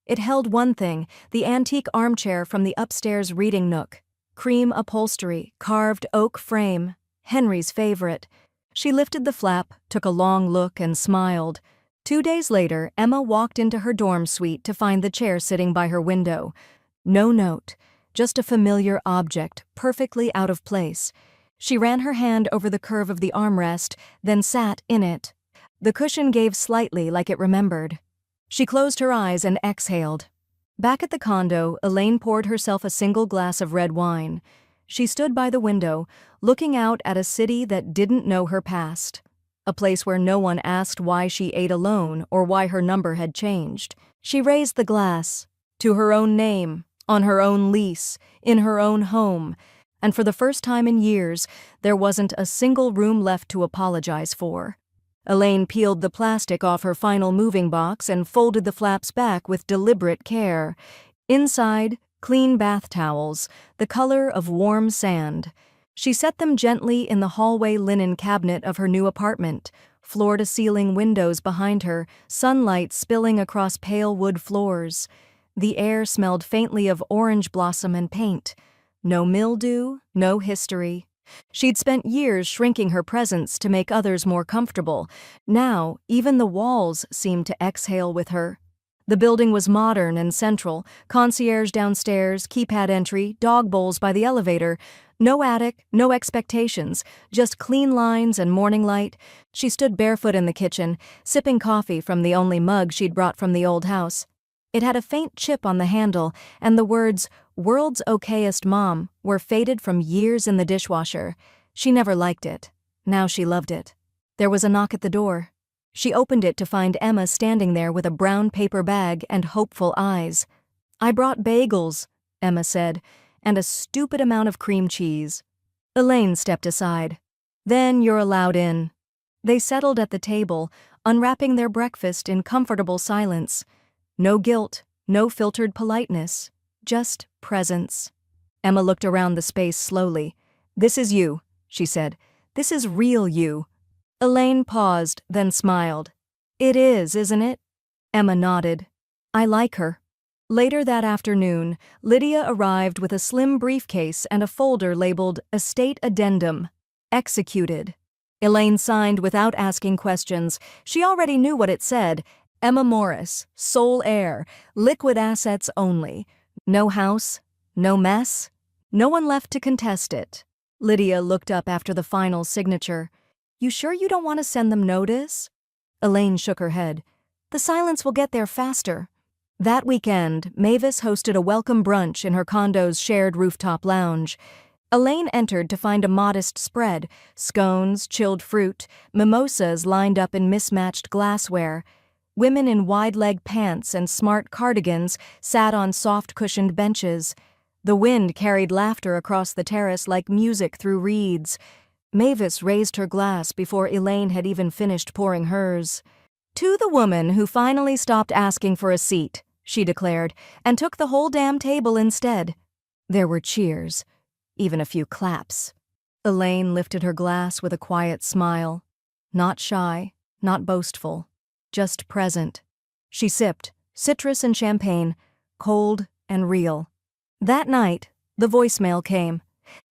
It held one thing, the antique armchair from the upstairs reading nook. Cream upholstery, carved oak frame. Henry's favorite. She lifted the flap, took a long look, and smiled. 2 days later, Emma walked into her dorm suite to find the chair sitting by her window. No note, just a familiar object, perfectly out of place. She ran her hand over the curve of the armrest, then sat in it. The cushion gave slightly like it remembered. She closed her eyes and exhaled. Back at the condo, Elaine poured herself a single glass of red wine. She stood by the window, looking out at a city that didn't know her past. A place where no one asked why she ate alone or why her number had changed. She raised the glass. To her own name, on her own lease, in her own home. And for the first time in years, there wasn't a single room left to apologize for. Elaine peeled the plastic off her final moving box and folded the flaps back with deliberate care. Inside, clean bath towels, the color of warm sand. She set them gently in the hallway linen cabinet of her new apartment, floor-to-ceiling windows behind her, sunlight spilling across pale wood floors. The air smelled faintly of orange blossom and paint. No mildew, no history. She'd spent years shrinking her presence to make others more comfortable. Now, even the walls seemed to exhale with her. The building was modern and central, concierge downstairs, keypad entry, dog bowls by the elevator. No attic, no expectations, just clean lines and morning light. She stood barefoot in the kitchen, sipping coffee from the only mug she'd brought from the old house. It had a faint chip on the handle, and the words, "World's okayest mom," were faded from years in the dishwasher. She never liked it. Now she loved it. There was a knock at the door. She opened it to find Emma standing there with a brown paper bag and hopeful eyes. "I brought bagels," Emma said, "and a stupid amount of cream cheese." Elaine stepped aside. "Then you're allowed in." They settled at the table, unwrapping their breakfast in comfortable silence. No guilt, no filtered politeness, just presence. Emma looked around the space slowly. "This is you," she said. "This is real you." Elaine paused, then smiled. "It is, isn't it?" Emma nodded. "I like her." Later that afternoon, Lydia arrived with a slim briefcase and a folder labeled Estate Addendum. Executed. Elaine signed without asking questions. She already knew what it said. Emma Morris, sole heir, liquid assets only. No house, no mess, no one left to contest it. Lydia looked up after the final signature. "You sure you don't want to send them notice?" Elaine shook her head. "The silence will get there faster." That weekend, Mavis hosted a welcome brunch in her condo's shared rooftop lounge. Elaine entered to find a modest spread, scones, chilled fruit, mimosas lined up in mismatched glassware. Women in wide-leg pants and smart cardigans sat on soft-cushioned benches. The wind carried laughter across the terrace like music through reeds. Mavis raised her glass before Elaine had even finished pouring hers. "To the woman who finally stopped asking for a seat," she declared, and took the whole damn table instead. There were cheers, even a few claps. Elaine lifted her glass with a quiet smile. Not shy, not boastful. Just present. She sipped, citrus and champagne, cold and real. That night, the voicemail came.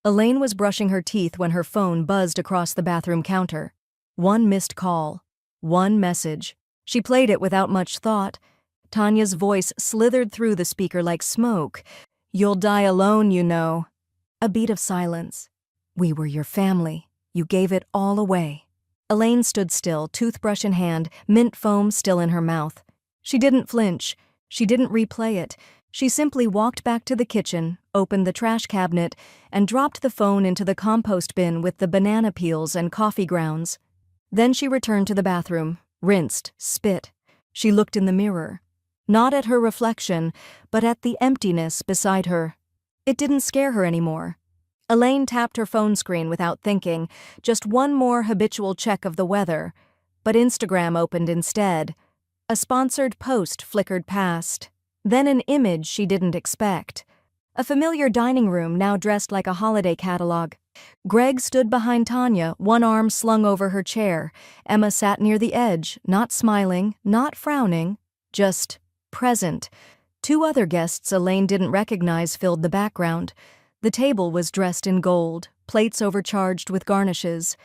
Elaine was brushing her teeth when her phone buzzed across the bathroom counter. One missed call. One message. She played it without much thought. Tanya's voice slithered through the speaker like smoke. "You'll die alone, you know." A beat of silence. "We were your family. You gave it all away." Elaine stood still, toothbrush in hand, mint foam still in her mouth. She didn't flinch. She didn't replay it. She simply walked back to the kitchen, opened the trash cabinet, and dropped the phone into the compost bin with the banana peels and coffee grounds. Then she returned to the bathroom, rinsed, spit. She looked in the mirror. Not at her reflection, but at the emptiness beside her. It didn't scare her anymore. Elaine tapped her phone screen without thinking, just one more habitual check of the weather. But Instagram opened instead. A sponsored post flickered past. Then an image she didn't expect. A familiar dining room now dressed like a holiday catalog. Greg stood behind Tanya, one arm slung over her chair. Emma sat near the edge, not smiling, not frowning, just present. Two other guests Elaine didn't recognize filled the background. The table was dressed in gold, plates overcharged with garnishes.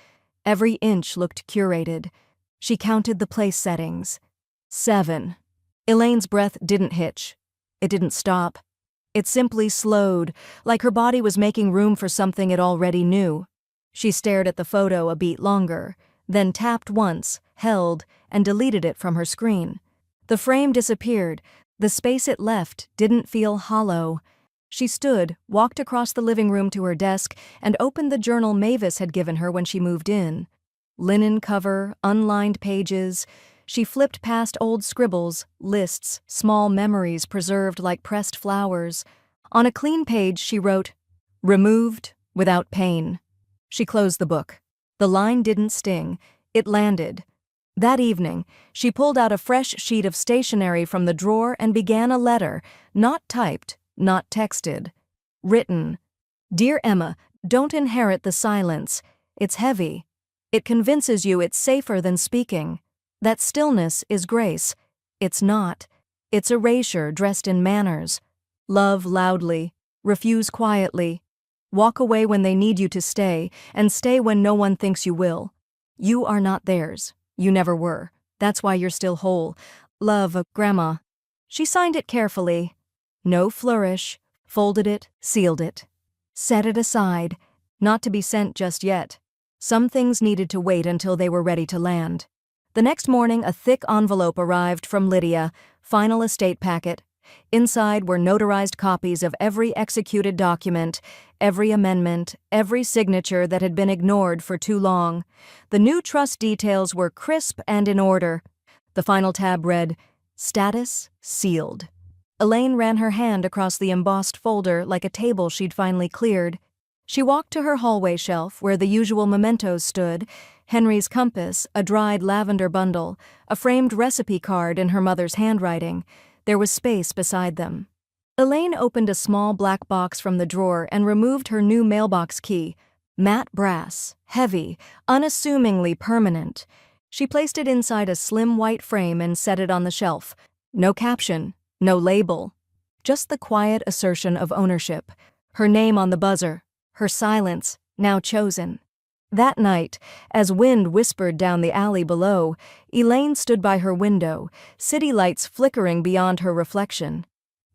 Every inch looked curated. She counted the place settings. 7. Elaine's breath didn't hitch. It didn't stop. It simply slowed, like her body was making room for something it already knew. She stared at the photo a beat longer, then tapped once, held, and deleted it from her screen. The frame disappeared. The space it left didn't feel hollow. She stood, walked across the living room to her desk, and opened the journal Mavis had given her when she moved in. Linen cover, unlined pages. She flipped past old scribbles, lists, small memories preserved like pressed flowers. On a clean page she wrote, "Removed without pain." She closed the book. The line didn't sting. It landed. That evening, she pulled out a fresh sheet of stationery from the drawer and began a letter, not typed, not texted. Written. "Dear Emma, don't inherit the silence. It's heavy. It convinces you it's safer than speaking. That stillness is grace. It's not. It's erasure dressed in manners. Love loudly. Refuse quietly. Walk away when they need you to stay, and stay when no one thinks you will. You are not theirs. You never were. That's why you're still whole. Love, Grandma." She signed it carefully. No flourish. Folded it, sealed it. Set it aside. Not to be sent just yet. Some things needed to wait until they were ready to land. The next morning, a thick envelope arrived from Lydia, final estate packet. Inside were notarized copies of every executed document, every amendment, every signature that had been ignored for too long. The new trust details were crisp and in order. The final tab read, "Status sealed." Elaine ran her hand across the embossed folder like a table she'd finally cleared. She walked to her hallway shelf where the usual mementos stood: Henry's compass, a dried lavender bundle, a framed recipe card in her mother's handwriting. There was space beside them. Elaine opened a small black box from the drawer and removed her new mailbox key. Matte brass, heavy, unassumingly permanent. She placed it inside a slim white frame and set it on the shelf. No caption, no label. Just the quiet assertion of ownership. Her name on the buzzer. Her silence, now chosen. That night, as wind whispered down the alley below, Elaine stood by her window, city lights flickering beyond her reflection.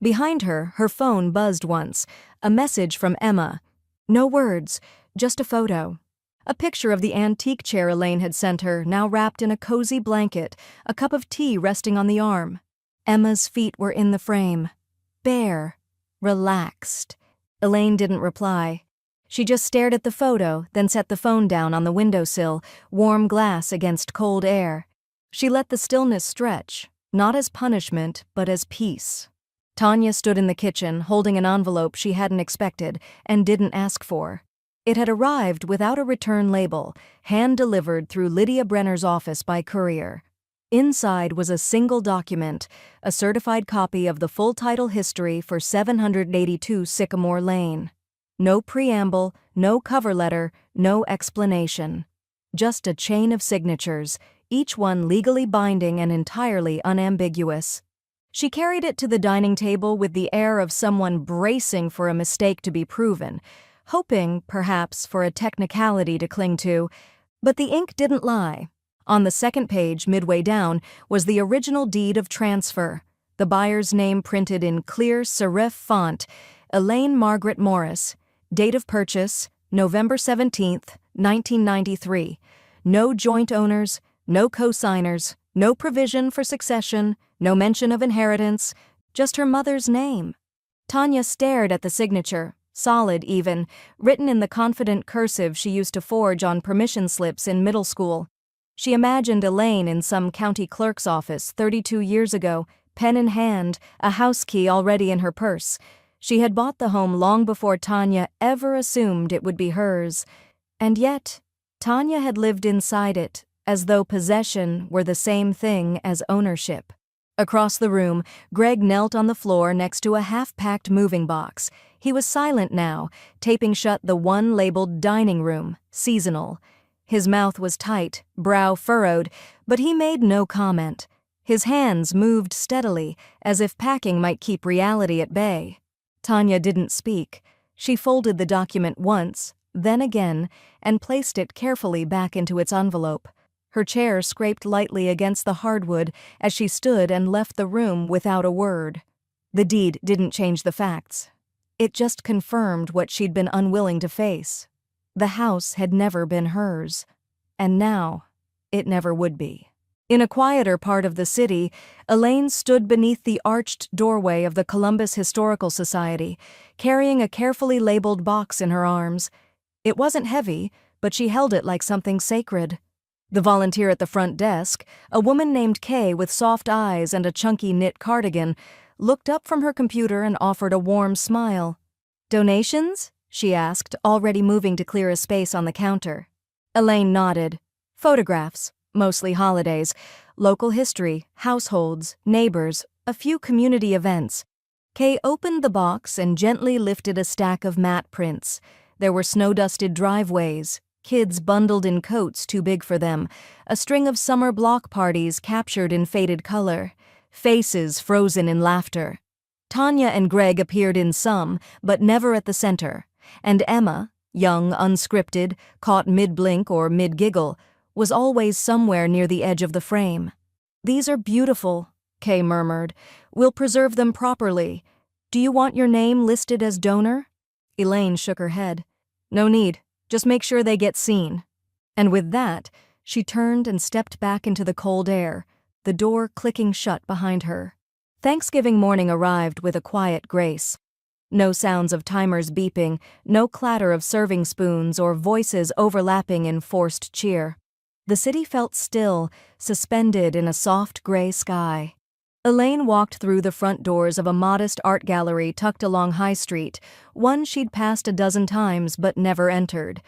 Behind her, her phone buzzed once, a message from Emma. No words, just a photo. A picture of the antique chair Elaine had sent her, now wrapped in a cozy blanket, a cup of tea resting on the arm. Emma's feet were in the frame. Bare. Relaxed. Elaine didn't reply. She just stared at the photo, then set the phone down on the windowsill, warm glass against cold air. She let the stillness stretch, not as punishment, but as peace. Tanya stood in the kitchen, holding an envelope she hadn't expected and didn't ask for. It had arrived without a return label, hand-delivered through Lydia Brenner's office by courier. Inside was a single document, a certified copy of the full title history for 782 Sycamore Lane. No preamble, no cover letter, no explanation. Just a chain of signatures, each one legally binding and entirely unambiguous. She carried it to the dining table with the air of someone bracing for a mistake to be proven, hoping, perhaps, for a technicality to cling to. But the ink didn't lie. On the second page, midway down, was the original deed of transfer, the buyer's name printed in clear serif font, Elaine Margaret Morris. Date of purchase, November 17th, 1993. No joint owners, no co-signers, no provision for succession, no mention of inheritance, just her mother's name. Tanya stared at the signature, solid even, written in the confident cursive she used to forge on permission slips in middle school. She imagined Elaine in some county clerk's office 32 years ago, pen in hand, a house key already in her purse. She had bought the home long before Tanya ever assumed it would be hers. And yet, Tanya had lived inside it, as though possession were the same thing as ownership. Across the room, Greg knelt on the floor next to a half-packed moving box. He was silent now, taping shut the one labeled dining room, seasonal. His mouth was tight, brow furrowed, but he made no comment. His hands moved steadily, as if packing might keep reality at bay. Tanya didn't speak. She folded the document once, then again, and placed it carefully back into its envelope. Her chair scraped lightly against the hardwood as she stood and left the room without a word. The deed didn't change the facts. It just confirmed what she'd been unwilling to face. The house had never been hers, and now it never would be. In a quieter part of the city, Elaine stood beneath the arched doorway of the Columbus Historical Society, carrying a carefully labeled box in her arms. It wasn't heavy, but she held it like something sacred. The volunteer at the front desk, a woman named Kay with soft eyes and a chunky knit cardigan, looked up from her computer and offered a warm smile. "Donations?" she asked, already moving to clear a space on the counter. Elaine nodded. "Photographs, mostly holidays, local history, households, neighbors, a few community events." Kay opened the box and gently lifted a stack of matte prints. There were snow-dusted driveways, kids bundled in coats too big for them, a string of summer block parties captured in faded color, faces frozen in laughter. Tanya and Greg appeared in some, but never at the center, and Emma, young, unscripted, caught mid-blink or mid-giggle, was always somewhere near the edge of the frame. "These are beautiful," Kay murmured. "We'll preserve them properly. Do you want your name listed as donor?" Elaine shook her head. "No need. Just make sure they get seen." And with that, she turned and stepped back into the cold air, the door clicking shut behind her. Thanksgiving morning arrived with a quiet grace. No sounds of timers beeping, no clatter of serving spoons or voices overlapping in forced cheer. The city felt still, suspended in a soft gray sky. Elaine walked through the front doors of a modest art gallery tucked along High Street, one she'd passed a dozen times but never entered.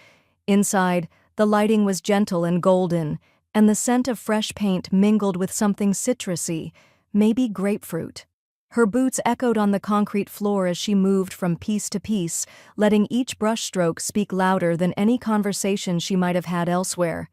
Inside, the lighting was gentle and golden, and the scent of fresh paint mingled with something citrusy, maybe grapefruit. Her boots echoed on the concrete floor as she moved from piece to piece, letting each brushstroke speak louder than any conversation she might have had elsewhere.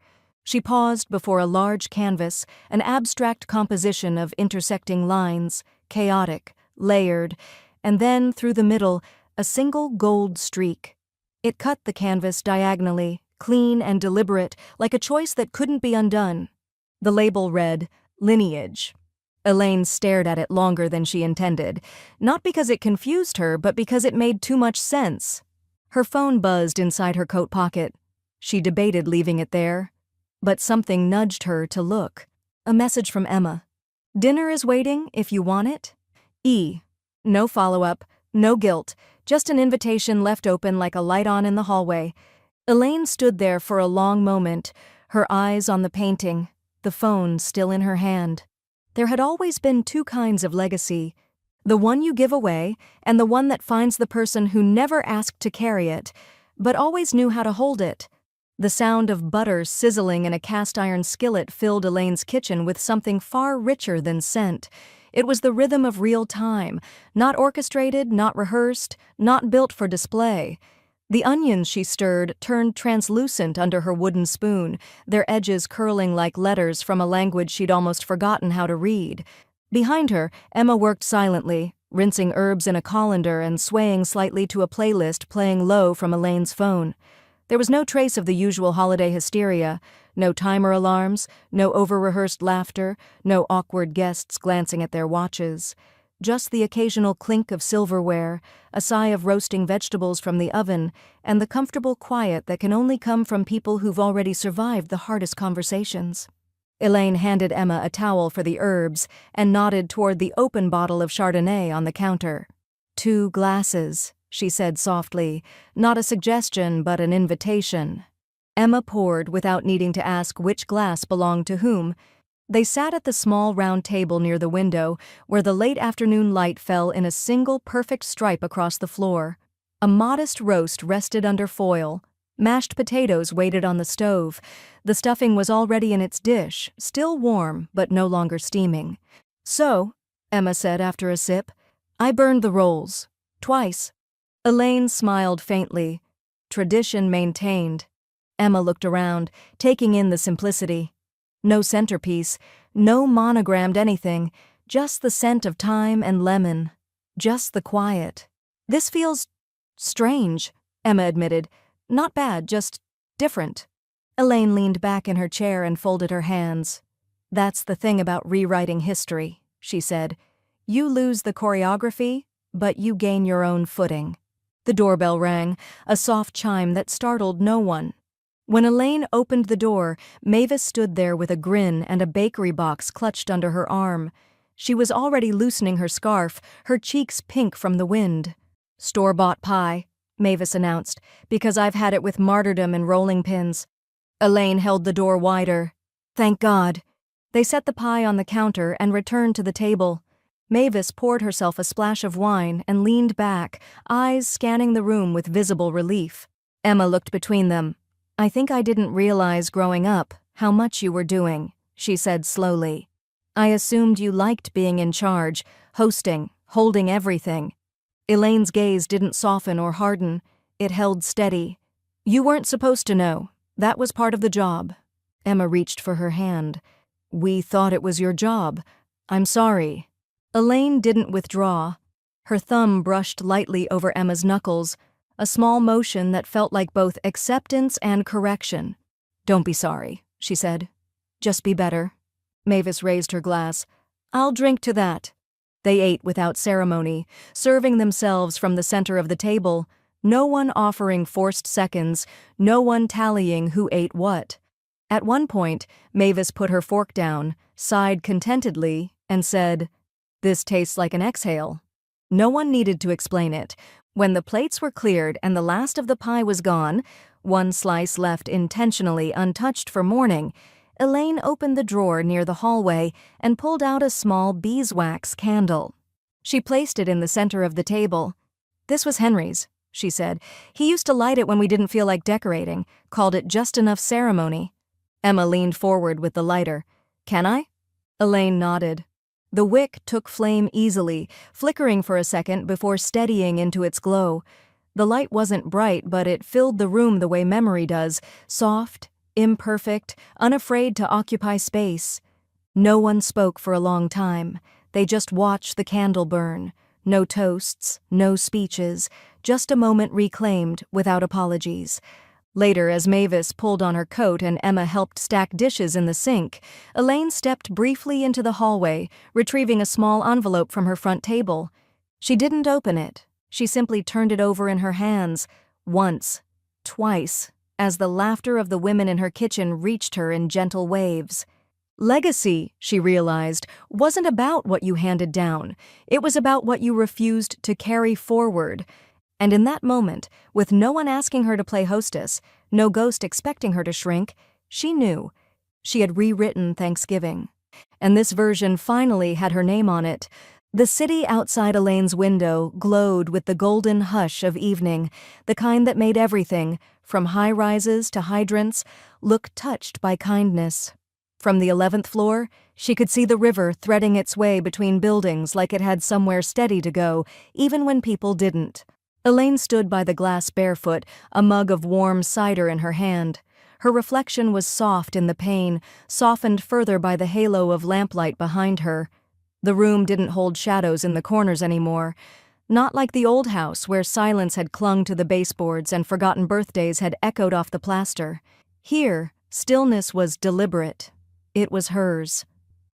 She paused before a large canvas, an abstract composition of intersecting lines, chaotic, layered, and then, through the middle, a single gold streak. It cut the canvas diagonally, clean and deliberate, like a choice that couldn't be undone. The label read, "Lineage." Elaine stared at it longer than she intended, not because it confused her, but because it made too much sense. Her phone buzzed inside her coat pocket. She debated leaving it there, but something nudged her to look. A message from Emma. "Dinner is waiting if you want it." E. No follow-up, no guilt, just an invitation left open like a light on in the hallway. Elaine stood there for a long moment, her eyes on the painting, the phone still in her hand. There had always been two kinds of legacy, the one you give away and the one that finds the person who never asked to carry it, but always knew how to hold it. The sound of butter sizzling in a cast-iron skillet filled Elaine's kitchen with something far richer than scent. It was the rhythm of real time, not orchestrated, not rehearsed, not built for display. The onions she stirred turned translucent under her wooden spoon, their edges curling like letters from a language she'd almost forgotten how to read. Behind her, Emma worked silently, rinsing herbs in a colander and swaying slightly to a playlist playing low from Elaine's phone. There was no trace of the usual holiday hysteria, no timer alarms, no over-rehearsed laughter, no awkward guests glancing at their watches. Just the occasional clink of silverware, a sigh of roasting vegetables from the oven, and the comfortable quiet that can only come from people who've already survived the hardest conversations. Elaine handed Emma a towel for the herbs and nodded toward the open bottle of Chardonnay on the counter. "2 glasses," she said softly, not a suggestion but an invitation. Emma poured without needing to ask which glass belonged to whom. They sat at the small round table near the window, where the late afternoon light fell in a single perfect stripe across the floor. A modest roast rested under foil. Mashed potatoes waited on the stove. The stuffing was already in its dish, still warm but no longer steaming. "So," Emma said after a sip, "I burned the rolls. Twice." Elaine smiled faintly. Tradition maintained. Emma looked around, taking in the simplicity. No centerpiece, no monogrammed anything, just the scent of thyme and lemon. Just the quiet. "This feels Strange, Emma admitted. Not bad, just different. Elaine leaned back in her chair and folded her hands. That's the thing about rewriting history, she said. You lose the choreography, but you gain your own footing. The doorbell rang, a soft chime that startled no one. When Elaine opened the door, Mavis stood there with a grin and a bakery box clutched under her arm. She was already loosening her scarf, her cheeks pink from the wind. Store-bought pie, Mavis announced, because I've had it with martyrdom and rolling pins. Elaine held the door wider. Thank God. They set the pie on the counter and returned to the table. Mavis poured herself a splash of wine and leaned back, eyes scanning the room with visible relief. Emma looked between them. I think I didn't realize growing up how much you were doing, she said slowly. I assumed you liked being in charge, hosting, holding everything. Elaine's gaze didn't soften or harden. It held steady. You weren't supposed to know. That was part of the job. Emma reached for her hand. We thought it was your job. I'm sorry. Elaine didn't withdraw. Her thumb brushed lightly over Emma's knuckles, a small motion that felt like both acceptance and correction. Don't be sorry, she said. Just be better. Mavis raised her glass. I'll drink to that. They ate without ceremony, serving themselves from the center of the table, no one offering forced seconds, no one tallying who ate what. At one point, Mavis put her fork down, sighed contentedly, and said, This tastes like an exhale. No one needed to explain it. When the plates were cleared and the last of the pie was gone, one slice left intentionally untouched for morning, Elaine opened the drawer near the hallway and pulled out a small beeswax candle. She placed it in the center of the table. This was Henry's, she said. He used to light it when we didn't feel like decorating, called it just enough ceremony. Emma leaned forward with the lighter. Can I? Elaine nodded. The wick took flame easily, flickering for a second before steadying into its glow. The light wasn't bright, but it filled the room the way memory does, soft, imperfect, unafraid to occupy space. No one spoke for a long time. They just watched the candle burn. No toasts, no speeches, just a moment reclaimed without apologies. Later, as Mavis pulled on her coat and Emma helped stack dishes in the sink, Elaine stepped briefly into the hallway, retrieving a small envelope from her front table. She didn't open it. She simply turned it over in her hands, once, twice, as the laughter of the women in her kitchen reached her in gentle waves. Legacy, she realized, wasn't about what you handed down. It was about what you refused to carry forward. And in that moment, with no one asking her to play hostess, no ghost expecting her to shrink, she knew. She had rewritten Thanksgiving. And this version finally had her name on it. The city outside Elaine's window glowed with the golden hush of evening, the kind that made everything, from high-rises to hydrants, look touched by kindness. From the 11th floor, she could see the river threading its way between buildings like it had somewhere steady to go, even when people didn't. Elaine stood by the glass barefoot, a mug of warm cider in her hand. Her reflection was soft in the pane, softened further by the halo of lamplight behind her. The room didn't hold shadows in the corners anymore. Not like the old house where silence had clung to the baseboards and forgotten birthdays had echoed off the plaster. Here, stillness was deliberate. It was hers.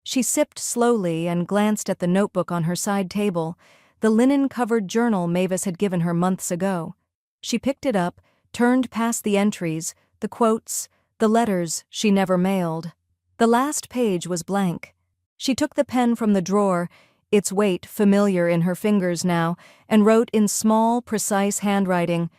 She sipped slowly and glanced at the notebook on her side table, the linen-covered journal Mavis had given her months ago. She picked it up, turned past the entries, the quotes, the letters she never mailed. The last page was blank. She took the pen from the drawer, its weight familiar in her fingers now, and wrote in small, precise handwriting,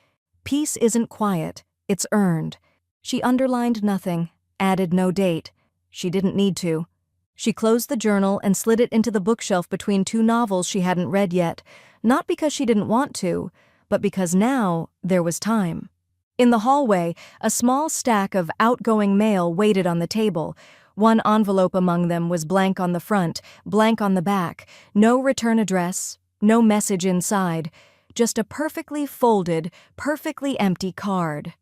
"Peace isn't quiet, it's earned." She underlined nothing, added no date. She didn't need to. She closed the journal and slid it into the bookshelf between two novels she hadn't read yet, not because she didn't want to, but because now there was time. In the hallway, a small stack of outgoing mail waited on the table. One envelope among them was blank on the front, blank on the back, no return address, no message inside, just a perfectly folded, perfectly empty card.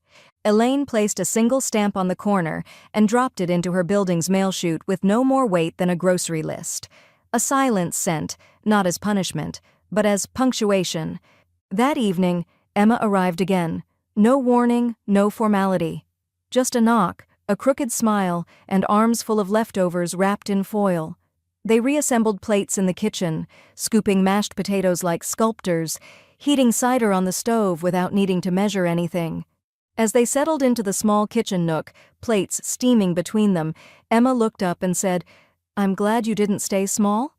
Elaine placed a single stamp on the corner and dropped it into her building's mail chute with no more weight than a grocery list. A silence sent, not as punishment, but as punctuation. That evening, Emma arrived again. No warning, no formality. Just a knock, a crooked smile, and arms full of leftovers wrapped in foil. They reassembled plates in the kitchen, scooping mashed potatoes like sculptors, heating cider on the stove without needing to measure anything. As they settled into the small kitchen nook, plates steaming between them, Emma looked up and said, "I'm glad you didn't stay small?"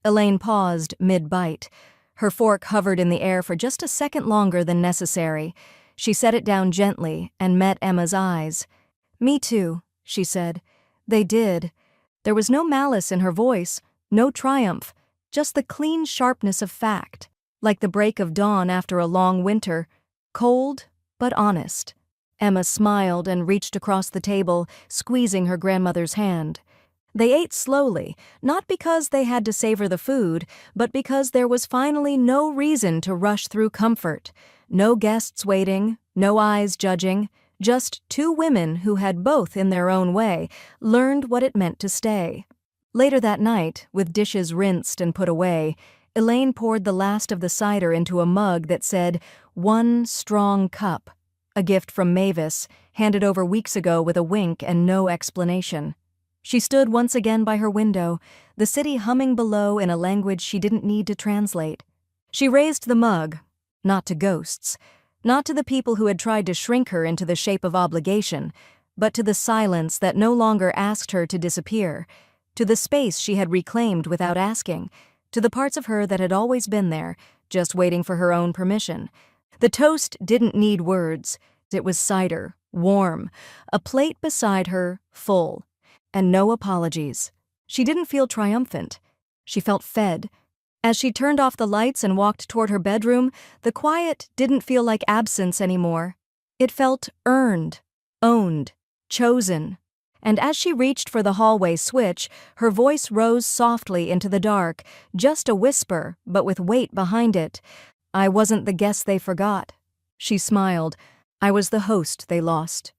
Elaine paused mid-bite. Her fork hovered in the air for just a second longer than necessary. She set it down gently and met Emma's eyes. "Me too," she said. "They did." There was no malice in her voice, no triumph, just the clean sharpness of fact, like the break of dawn after a long winter, cold but honest. Emma smiled and reached across the table, squeezing her grandmother's hand. They ate slowly, not because they had to savor the food, but because there was finally no reason to rush through comfort. No guests waiting, no eyes judging, just two women who had both, in their own way, learned what it meant to stay. Later that night, with dishes rinsed and put away, Elaine poured the last of the cider into a mug that said, "One strong cup," a gift from Mavis, handed over weeks ago with a wink and no explanation. She stood once again by her window, the city humming below in a language she didn't need to translate. She raised the mug, not to ghosts, not to the people who had tried to shrink her into the shape of obligation, but to the silence that no longer asked her to disappear, to the space she had reclaimed without asking, to the parts of her that had always been there, just waiting for her own permission. The toast didn't need words. It was cider, warm, a plate beside her, full, and no apologies. She didn't feel triumphant. She felt fed. As she turned off the lights and walked toward her bedroom, the quiet didn't feel like absence anymore. It felt earned, owned, chosen. And as she reached for the hallway switch, her voice rose softly into the dark, just a whisper, but with weight behind it. "I wasn't the guest they forgot." She smiled. "I was the host they lost."